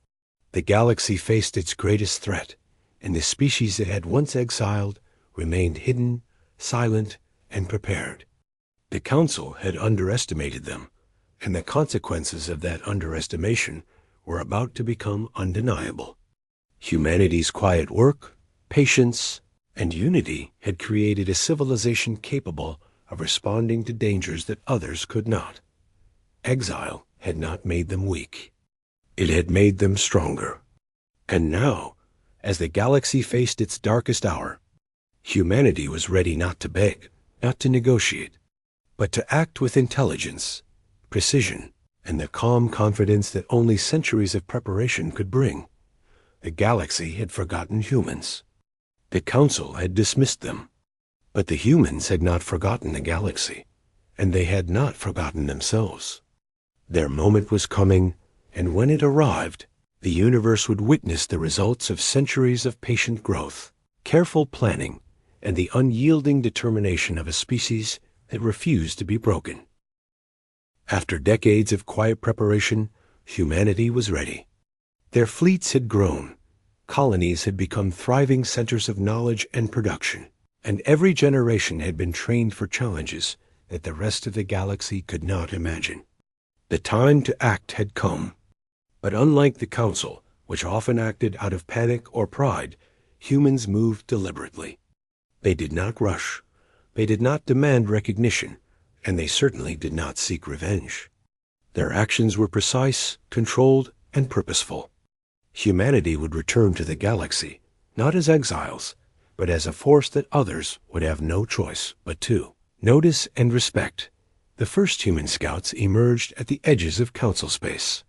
The galaxy faced its greatest threat, and the species it had once exiled remained hidden, silent, and prepared. The Council had underestimated them, and the consequences of that underestimation were about to become undeniable. Humanity's quiet work, patience, and unity had created a civilization capable of responding to dangers that others could not. Exile had not made them weak. It had made them stronger. And now, as the galaxy faced its darkest hour, humanity was ready not to beg, not to negotiate, but to act with intelligence, precision, and the calm confidence that only centuries of preparation could bring. The galaxy had forgotten humans. The Council had dismissed them. But the humans had not forgotten the galaxy, and they had not forgotten themselves. Their moment was coming, and when it arrived, the universe would witness the results of centuries of patient growth, careful planning, and the unyielding determination of a species that refused to be broken. After decades of quiet preparation, humanity was ready. Their fleets had grown, colonies had become thriving centers of knowledge and production, and every generation had been trained for challenges that the rest of the galaxy could not imagine. The time to act had come. But unlike the Council, which often acted out of panic or pride, humans moved deliberately. They did not rush. They did not demand recognition, and they certainly did not seek revenge. Their actions were precise, controlled, and purposeful. Humanity would return to the galaxy, not as exiles, but as a force that others would have no choice but to notice and respect. The first human scouts emerged at the edges of Council space.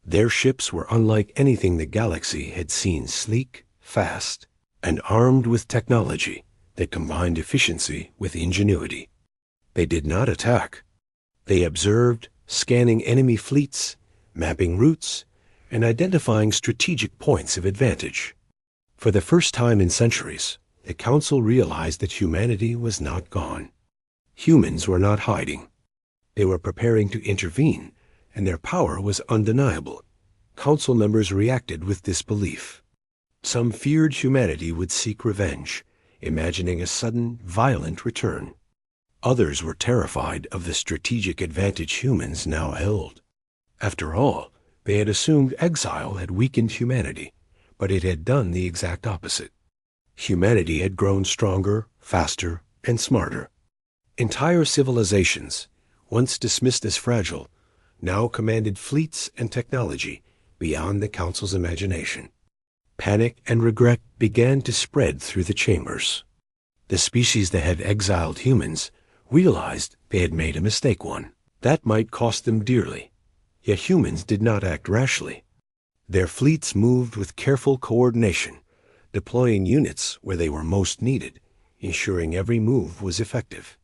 Their ships were unlike anything the galaxy had seen, sleek, fast, and armed with technology that combined efficiency with ingenuity. They did not attack. They observed, scanning enemy fleets, mapping routes, and identifying strategic points of advantage. For the first time in centuries, the Council realized that humanity was not gone. Humans were not hiding. They were preparing to intervene, and their power was undeniable. Council members reacted with disbelief. Some feared humanity would seek revenge, imagining a sudden, violent return. Others were terrified of the strategic advantage humans now held. After all, they had assumed exile had weakened humanity, but it had done the exact opposite. Humanity had grown stronger, faster, and smarter. Entire civilizations, once dismissed as fragile, now commanded fleets and technology beyond the Council's imagination. Panic and regret began to spread through the chambers. The species that had exiled humans realized they had made a mistake one. That might cost them dearly. Yet humans did not act rashly. Their fleets moved with careful coordination, deploying units where they were most needed, ensuring every move was effective.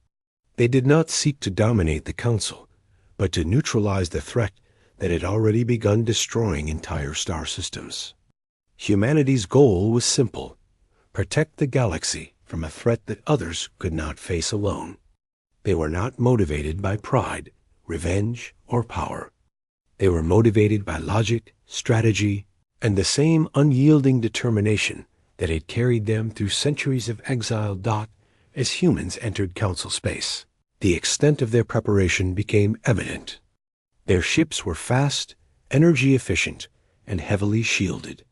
They did not seek to dominate the Council, but to neutralize the threat that had already begun destroying entire star systems. Humanity's goal was simple: protect the galaxy from a threat that others could not face alone. They were not motivated by pride, revenge, or power. They were motivated by logic, strategy, and the same unyielding determination that had carried them through centuries of exile. As humans entered Council space, the extent of their preparation became evident. Their ships were fast, energy efficient, and heavily shielded.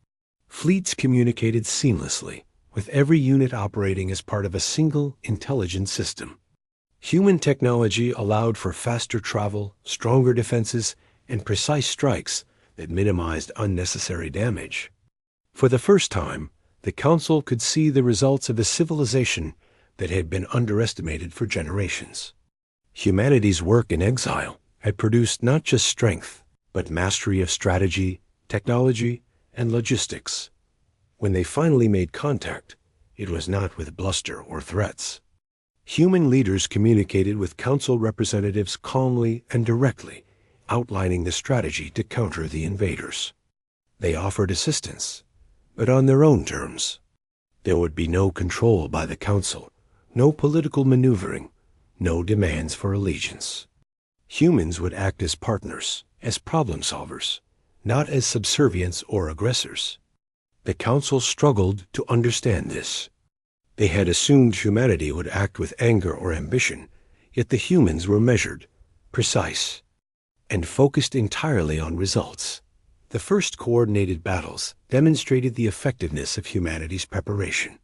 Fleets communicated seamlessly, with every unit operating as part of a single intelligent system. Human technology allowed for faster travel, stronger defenses, and precise strikes that minimized unnecessary damage. For the first time, the Council could see the results of a civilization that had been underestimated for generations. Humanity's work in exile had produced not just strength, but mastery of strategy, technology, and logistics. When they finally made contact, it was not with bluster or threats. Human leaders communicated with Council representatives calmly and directly, outlining the strategy to counter the invaders. They offered assistance, but on their own terms. There would be no control by the Council, no political maneuvering, no demands for allegiance. Humans would act as partners, as problem solvers, not as subservients or aggressors. The Council struggled to understand this. They had assumed humanity would act with anger or ambition, yet the humans were measured, precise, and focused entirely on results. The first coordinated battles demonstrated the effectiveness of humanity's preparation.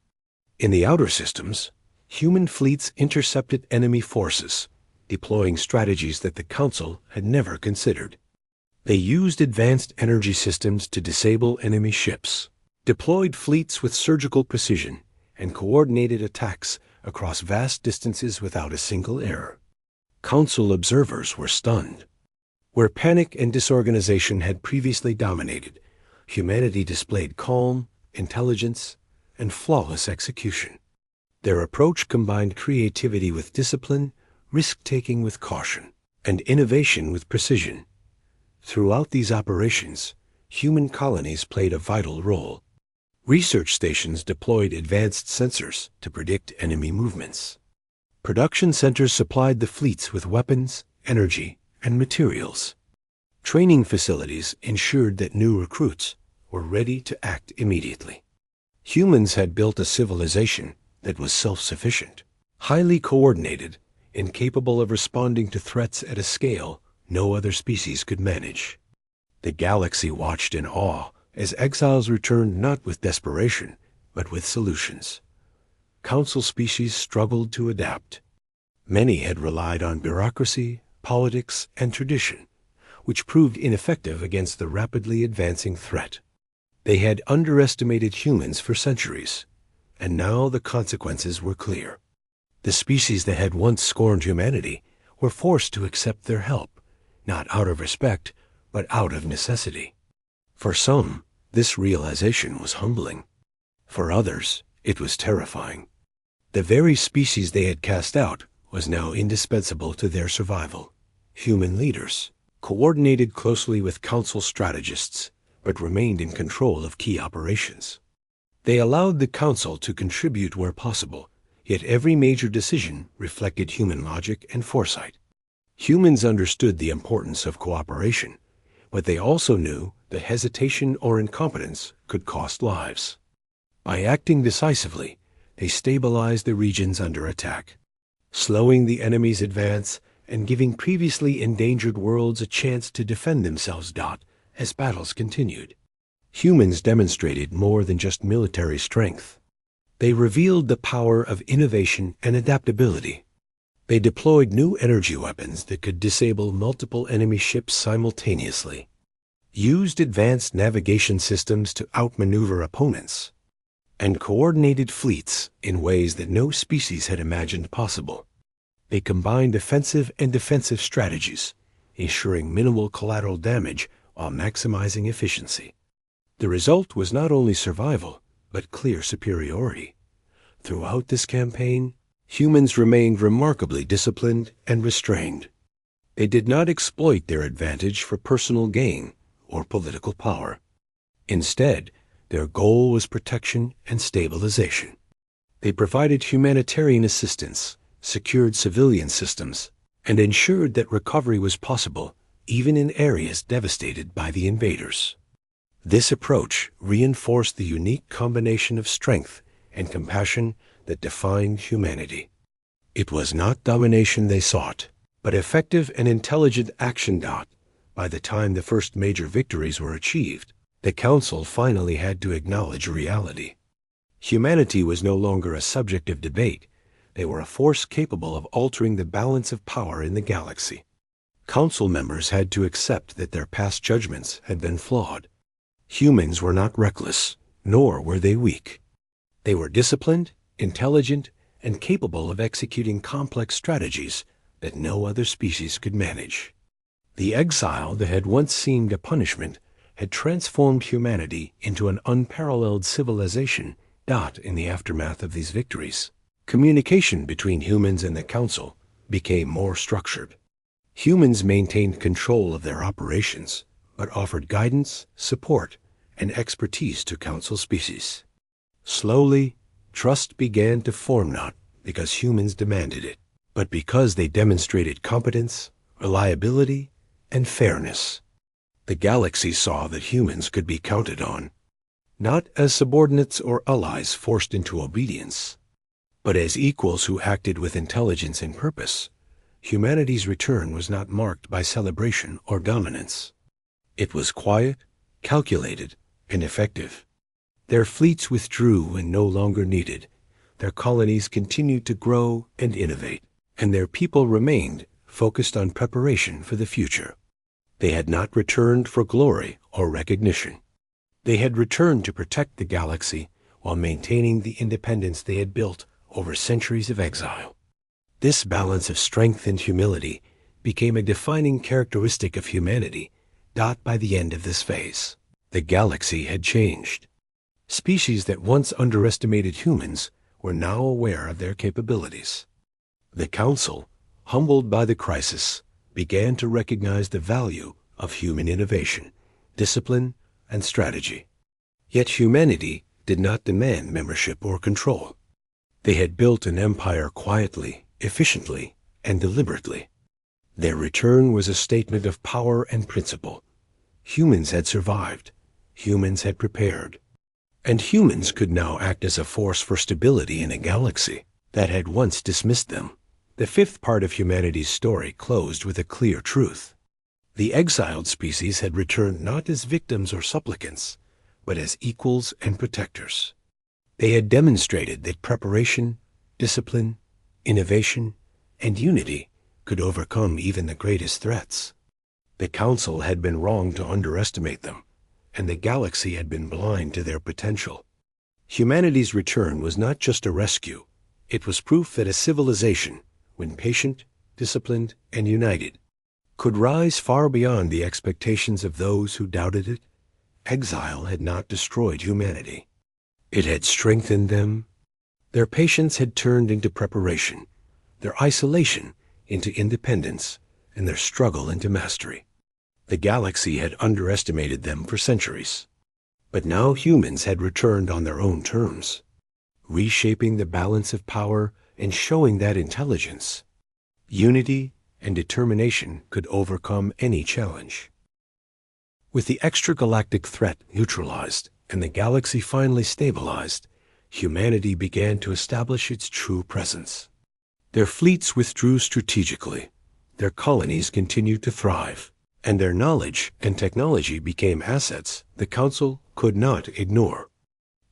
In the outer systems, human fleets intercepted enemy forces, deploying strategies that the Council had never considered. They used advanced energy systems to disable enemy ships, deployed fleets with surgical precision, and coordinated attacks across vast distances without a single error. Council observers were stunned. Where panic and disorganization had previously dominated, humanity displayed calm, intelligence, and flawless execution. Their approach combined creativity with discipline, risk-taking with caution, and innovation with precision. Throughout these operations, human colonies played a vital role. Research stations deployed advanced sensors to predict enemy movements. Production centers supplied the fleets with weapons, energy, and materials. Training facilities ensured that new recruits were ready to act immediately. Humans had built a civilization that was self-sufficient, highly coordinated, and capable of responding to threats at a scale no other species could manage. The galaxy watched in awe as exiles returned not with desperation, but with solutions. Council species struggled to adapt. Many had relied on bureaucracy, politics, and tradition, which proved ineffective against the rapidly advancing threat. They had underestimated humans for centuries, and now the consequences were clear. The species that had once scorned humanity were forced to accept their help, not out of respect, but out of necessity. For some, this realization was humbling. For others, it was terrifying. The very species they had cast out was now indispensable to their survival. Human leaders coordinated closely with council strategists, but remained in control of key operations. They allowed the council to contribute where possible, yet every major decision reflected human logic and foresight. Humans understood the importance of cooperation, but they also knew that hesitation or incompetence could cost lives. By acting decisively, they stabilized the regions under attack, slowing the enemy's advance and giving previously endangered worlds a chance to defend themselves. As battles continued, humans demonstrated more than just military strength. They revealed the power of innovation and adaptability. They deployed new energy weapons that could disable multiple enemy ships simultaneously, used advanced navigation systems to outmaneuver opponents, and coordinated fleets in ways that no species had imagined possible. They combined offensive and defensive strategies, ensuring minimal collateral damage while maximizing efficiency. The result was not only survival, but clear superiority. Throughout this campaign, humans remained remarkably disciplined and restrained. They did not exploit their advantage for personal gain or political power. Instead, their goal was protection and stabilization. They provided humanitarian assistance, secured civilian systems, and ensured that recovery was possible even in areas devastated by the invaders. This approach reinforced the unique combination of strength and compassion that defined humanity. It was not domination they sought, but effective and intelligent action. By the time the first major victories were achieved, the Council finally had to acknowledge reality. Humanity was no longer a subject of debate. They were a force capable of altering the balance of power in the galaxy. Council members had to accept that their past judgments had been flawed. Humans were not reckless, nor were they weak. They were disciplined, intelligent, and capable of executing complex strategies that no other species could manage. The exile that had once seemed a punishment had transformed humanity into an unparalleled civilization. In the aftermath of these victories, communication between humans and the Council became more structured. Humans maintained control of their operations, but offered guidance, support, and expertise to Council species. Slowly, trust began to form, not because humans demanded it, but because they demonstrated competence, reliability, and fairness. The galaxy saw that humans could be counted on, not as subordinates or allies forced into obedience, but as equals who acted with intelligence and purpose. Humanity's return was not marked by celebration or dominance. It was quiet, calculated, and effective. Their fleets withdrew when no longer needed. Their colonies continued to grow and innovate, and their people remained focused on preparation for the future. They had not returned for glory or recognition. They had returned to protect the galaxy while maintaining the independence they had built over centuries of exile. This balance of strength and humility became a defining characteristic of humanity. By the end of this phase, the galaxy had changed. Species that once underestimated humans were now aware of their capabilities. The Council, humbled by the crisis, began to recognize the value of human innovation, discipline, and strategy. Yet humanity did not demand membership or control. They had built an empire quietly, efficiently, and deliberately. Their return was a statement of power and principle. Humans had survived, humans had prepared, and humans could now act as a force for stability in a galaxy that had once dismissed them. The fifth part of humanity's story closed with a clear truth. The exiled species had returned not as victims or supplicants, but as equals and protectors. They had demonstrated that preparation, discipline, innovation, and unity could overcome even the greatest threats. The Council had been wrong to underestimate them, and the galaxy had been blind to their potential. Humanity's return was not just a rescue. It was proof that a civilization, when patient, disciplined, and united, could rise far beyond the expectations of those who doubted it. Exile had not destroyed humanity. It had strengthened them. Their patience had turned into preparation, their isolation into independence, and their struggle into mastery. The galaxy had underestimated them for centuries. But now humans had returned on their own terms, reshaping the balance of power and showing that intelligence, unity, and determination could overcome any challenge. With the extragalactic threat neutralized and the galaxy finally stabilized, humanity began to establish its true presence. Their fleets withdrew strategically, their colonies continued to thrive, and their knowledge and technology became assets the Council could not ignore.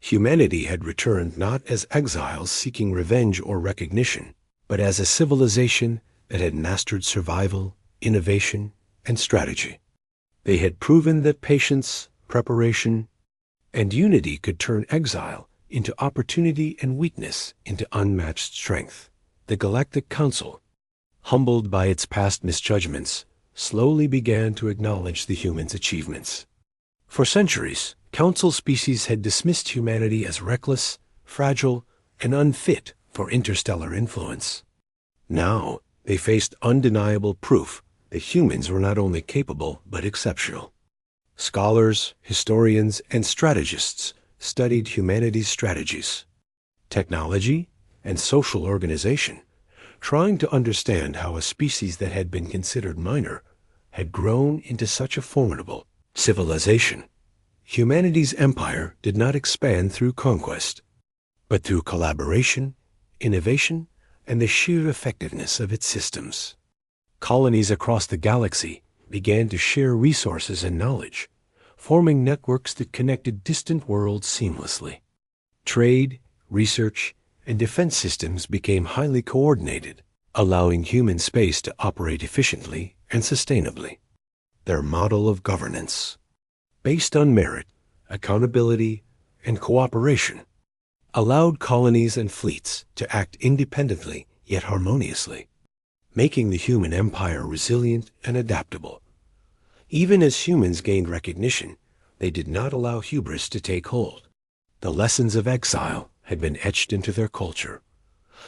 Humanity had returned not as exiles seeking revenge or recognition, but as a civilization that had mastered survival, innovation, and strategy. They had proven that patience, preparation, and unity could turn exile into opportunity and weakness into unmatched strength. The Galactic Council, humbled by its past misjudgments, slowly began to acknowledge the humans' achievements. For centuries, Council species had dismissed humanity as reckless, fragile, and unfit for interstellar influence. Now, they faced undeniable proof that humans were not only capable but exceptional. Scholars, historians, and strategists studied humanity's strategies, technology, and social organization, trying to understand how a species that had been considered minor had grown into such a formidable civilization. Humanity's empire did not expand through conquest, but through collaboration, innovation, and the sheer effectiveness of its systems. Colonies across the galaxy began to share resources and knowledge, forming networks that connected distant worlds seamlessly. Trade, research, and defense systems became highly coordinated, allowing human space to operate efficiently and sustainably. Their model of governance, based on merit, accountability, and cooperation, allowed colonies and fleets to act independently yet harmoniously, making the human empire resilient and adaptable. Even as humans gained recognition, they did not allow hubris to take hold. The lessons of exile had been etched into their culture.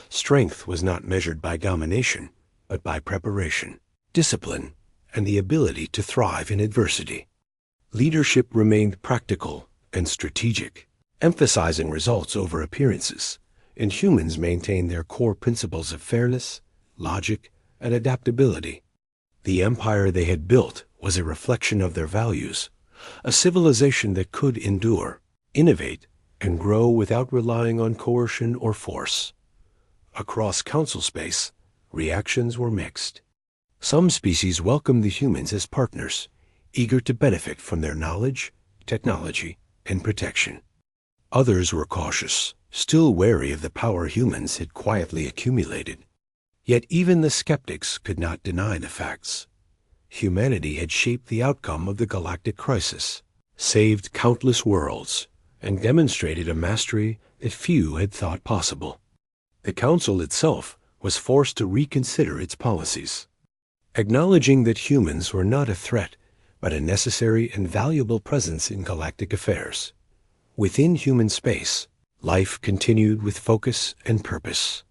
Strength was not measured by domination, but by preparation, discipline, and the ability to thrive in adversity. Leadership remained practical and strategic, emphasizing results over appearances, and humans maintained their core principles of fairness, logic, and adaptability. The empire they had built was a reflection of their values, a civilization that could endure, innovate, and grow without relying on coercion or force. Across Council space, reactions were mixed. Some species welcomed the humans as partners, eager to benefit from their knowledge, technology, and protection. Others were cautious, still wary of the power humans had quietly accumulated. Yet even the skeptics could not deny the facts. Humanity had shaped the outcome of the galactic crisis, saved countless worlds, and demonstrated a mastery that few had thought possible. The Council itself was forced to reconsider its policies. acknowledging that humans were not a threat, but a necessary and valuable presence in galactic affairs. Within human space, life continued with focus and purpose.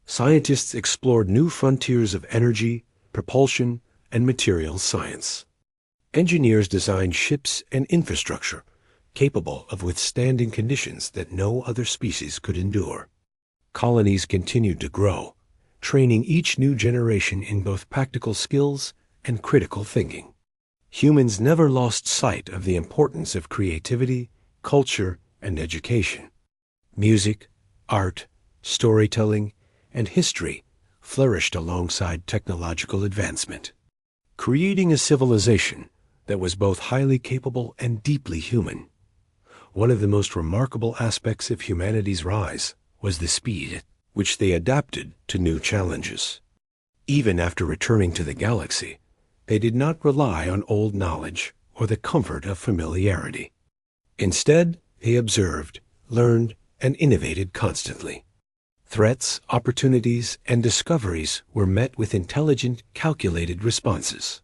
Scientists explored new frontiers of energy, propulsion, and materials science. Engineers designed ships and infrastructure capable of withstanding conditions that no other species could endure. Colonies continued to grow, training each new generation in both practical skills and critical thinking. Humans never lost sight of the importance of creativity, culture, and education. Music, art, storytelling, and history flourished alongside technological advancement, creating a civilization that was both highly capable and deeply human. One of the most remarkable aspects of humanity's rise was the speed at which they adapted to new challenges. Even after returning to the galaxy, they did not rely on old knowledge or the comfort of familiarity. Instead, they observed, learned, and innovated constantly. Threats, opportunities, and discoveries were met with intelligent, calculated responses.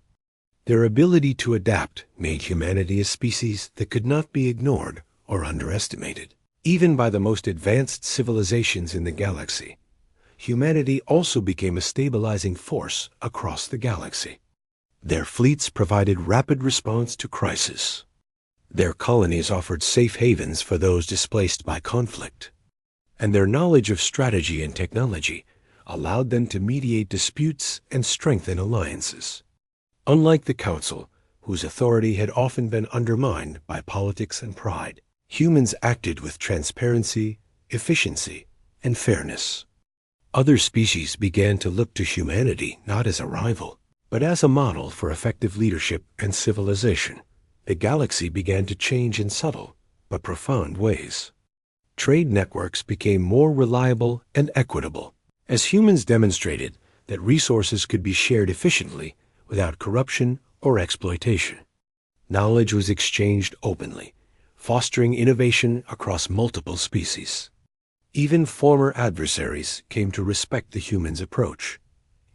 Their ability to adapt made humanity a species that could not be ignored or underestimated. Even by the most advanced civilizations in the galaxy, humanity also became a stabilizing force across the galaxy. Their fleets provided rapid response to crisis. Their colonies offered safe havens for those displaced by conflict. And their knowledge of strategy and technology allowed them to mediate disputes and strengthen alliances. Unlike the Council, whose authority had often been undermined by politics and pride, humans acted with transparency, efficiency, and fairness. Other species began to look to humanity not as a rival, but as a model for effective leadership and civilization. The galaxy began to change in subtle but profound ways. Trade networks became more reliable and equitable, as humans demonstrated that resources could be shared efficiently without corruption or exploitation. Knowledge was exchanged openly, fostering innovation across multiple species. Even former adversaries came to respect the humans' approach.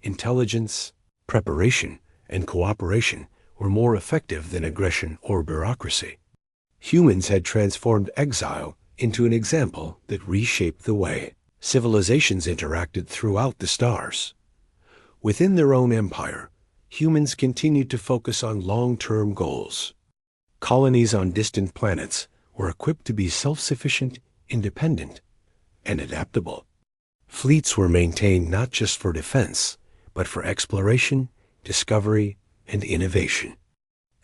Intelligence, preparation, and cooperation were more effective than aggression or bureaucracy. Humans had transformed exile into an example that reshaped the way civilizations interacted throughout the stars. Within their own empire, humans continued to focus on long-term goals. Colonies on distant planets were equipped to be self-sufficient, independent, and adaptable. Fleets were maintained not just for defense, but for exploration, discovery, and innovation.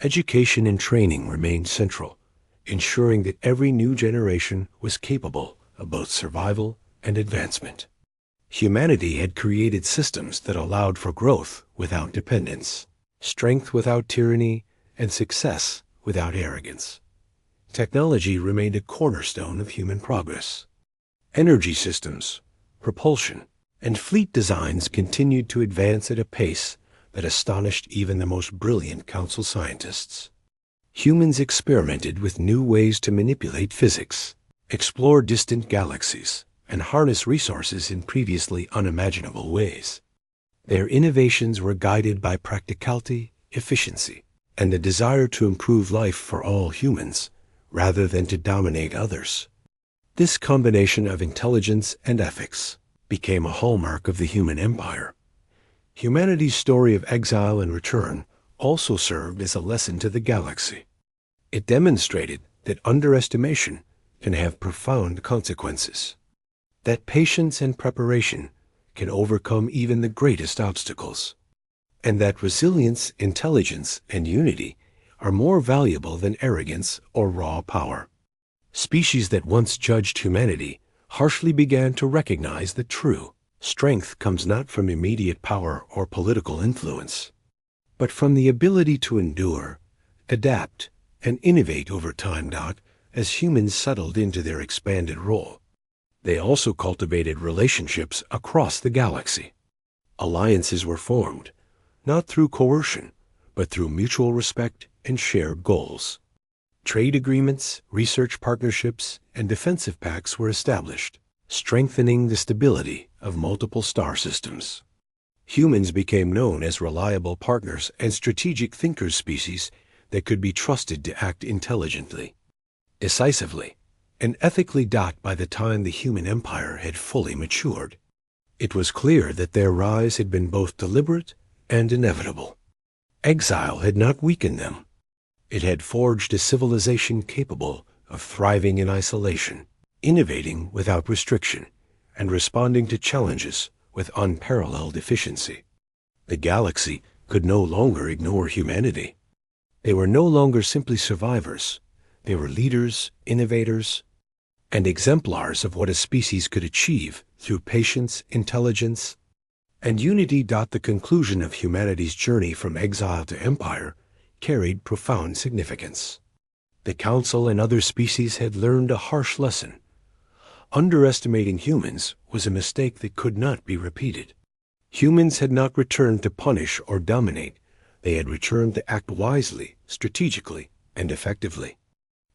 Education and training remained central, ensuring that every new generation was capable of both survival and advancement. Humanity had created systems that allowed for growth without dependence, strength without tyranny, and success without arrogance. Technology remained a cornerstone of human progress. Energy systems, propulsion, and fleet designs continued to advance at a pace that astonished even the most brilliant council scientists. Humans experimented with new ways to manipulate physics, explore distant galaxies, and harness resources in previously unimaginable ways. Their innovations were guided by practicality, efficiency, and the desire to improve life for all humans, rather than to dominate others. This combination of intelligence and ethics became a hallmark of the human empire. Humanity's story of exile and return also served as a lesson to the galaxy. It demonstrated that underestimation can have profound consequences, that patience and preparation can overcome even the greatest obstacles, and that resilience, intelligence, and unity are more valuable than arrogance or raw power. Species that once judged humanity harshly began to recognize that true strength comes not from immediate power or political influence, but from the ability to endure, adapt, and innovate over time. As humans settled into their expanded role, they also cultivated relationships across the galaxy. Alliances were formed, not through coercion, but through mutual respect and shared goals. Trade agreements, research partnerships, and defensive pacts were established, strengthening the stability of multiple star systems. Humans became known as reliable partners and strategic thinkers, species that could be trusted to act intelligently, decisively, and ethically. By the time the human empire had fully matured, it was clear that their rise had been both deliberate and inevitable. Exile had not weakened them. It had forged a civilization capable of thriving in isolation, innovating without restriction, and responding to challenges with unparalleled efficiency. The galaxy could no longer ignore humanity. They were no longer simply survivors. They were leaders, innovators, and exemplars of what a species could achieve through patience, intelligence, and unity. The conclusion of humanity's journey from exile to empire carried profound significance. The Council and other species had learned a harsh lesson. Underestimating humans was a mistake that could not be repeated. Humans had not returned to punish or dominate. They had returned to act wisely, strategically, and effectively.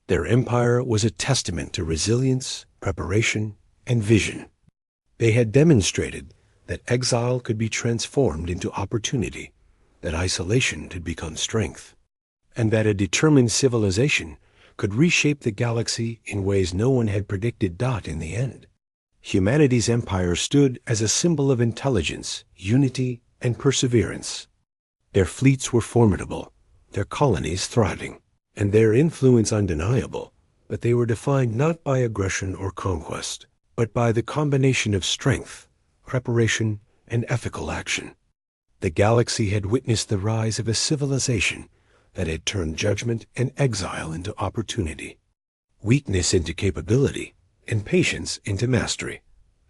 Their empire was a testament to resilience, preparation, and vision. They had demonstrated that exile could be transformed into opportunity, that isolation could become strength, and that a determined civilization could reshape the galaxy in ways no one had predicted. In the end, humanity's empire stood as a symbol of intelligence, unity, and perseverance. Their fleets were formidable, their colonies thriving, and their influence undeniable, but they were defined not by aggression or conquest, but by the combination of strength, preparation, and ethical action. The galaxy had witnessed the rise of a civilization that had turned judgment and exile into opportunity, weakness into capability, and patience into mastery.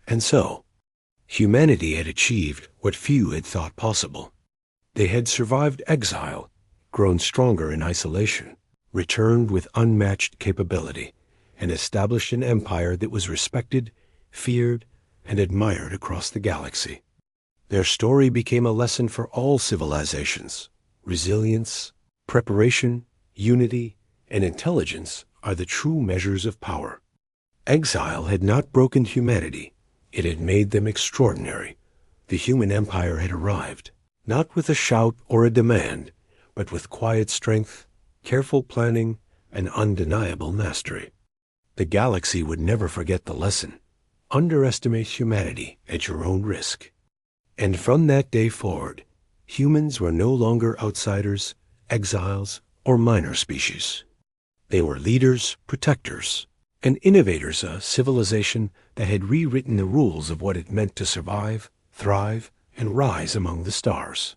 And so, humanity had achieved what few had thought possible. They had survived exile, grown stronger in isolation, returned with unmatched capability, and established an empire that was respected, feared, and admired across the galaxy. Their story became a lesson for all civilizations. Resilience, preparation, unity, and intelligence are the true measures of power. Exile had not broken humanity. It had made them extraordinary. The human empire had arrived, not with a shout or a demand, but with quiet strength, careful planning, and undeniable mastery. The galaxy would never forget the lesson. Underestimate humanity at your own risk. And from that day forward, humans were no longer outsiders, exiles, or minor species. They were leaders, protectors, and innovators, a civilization that had rewritten the rules of what it meant to survive, thrive, and rise among the stars.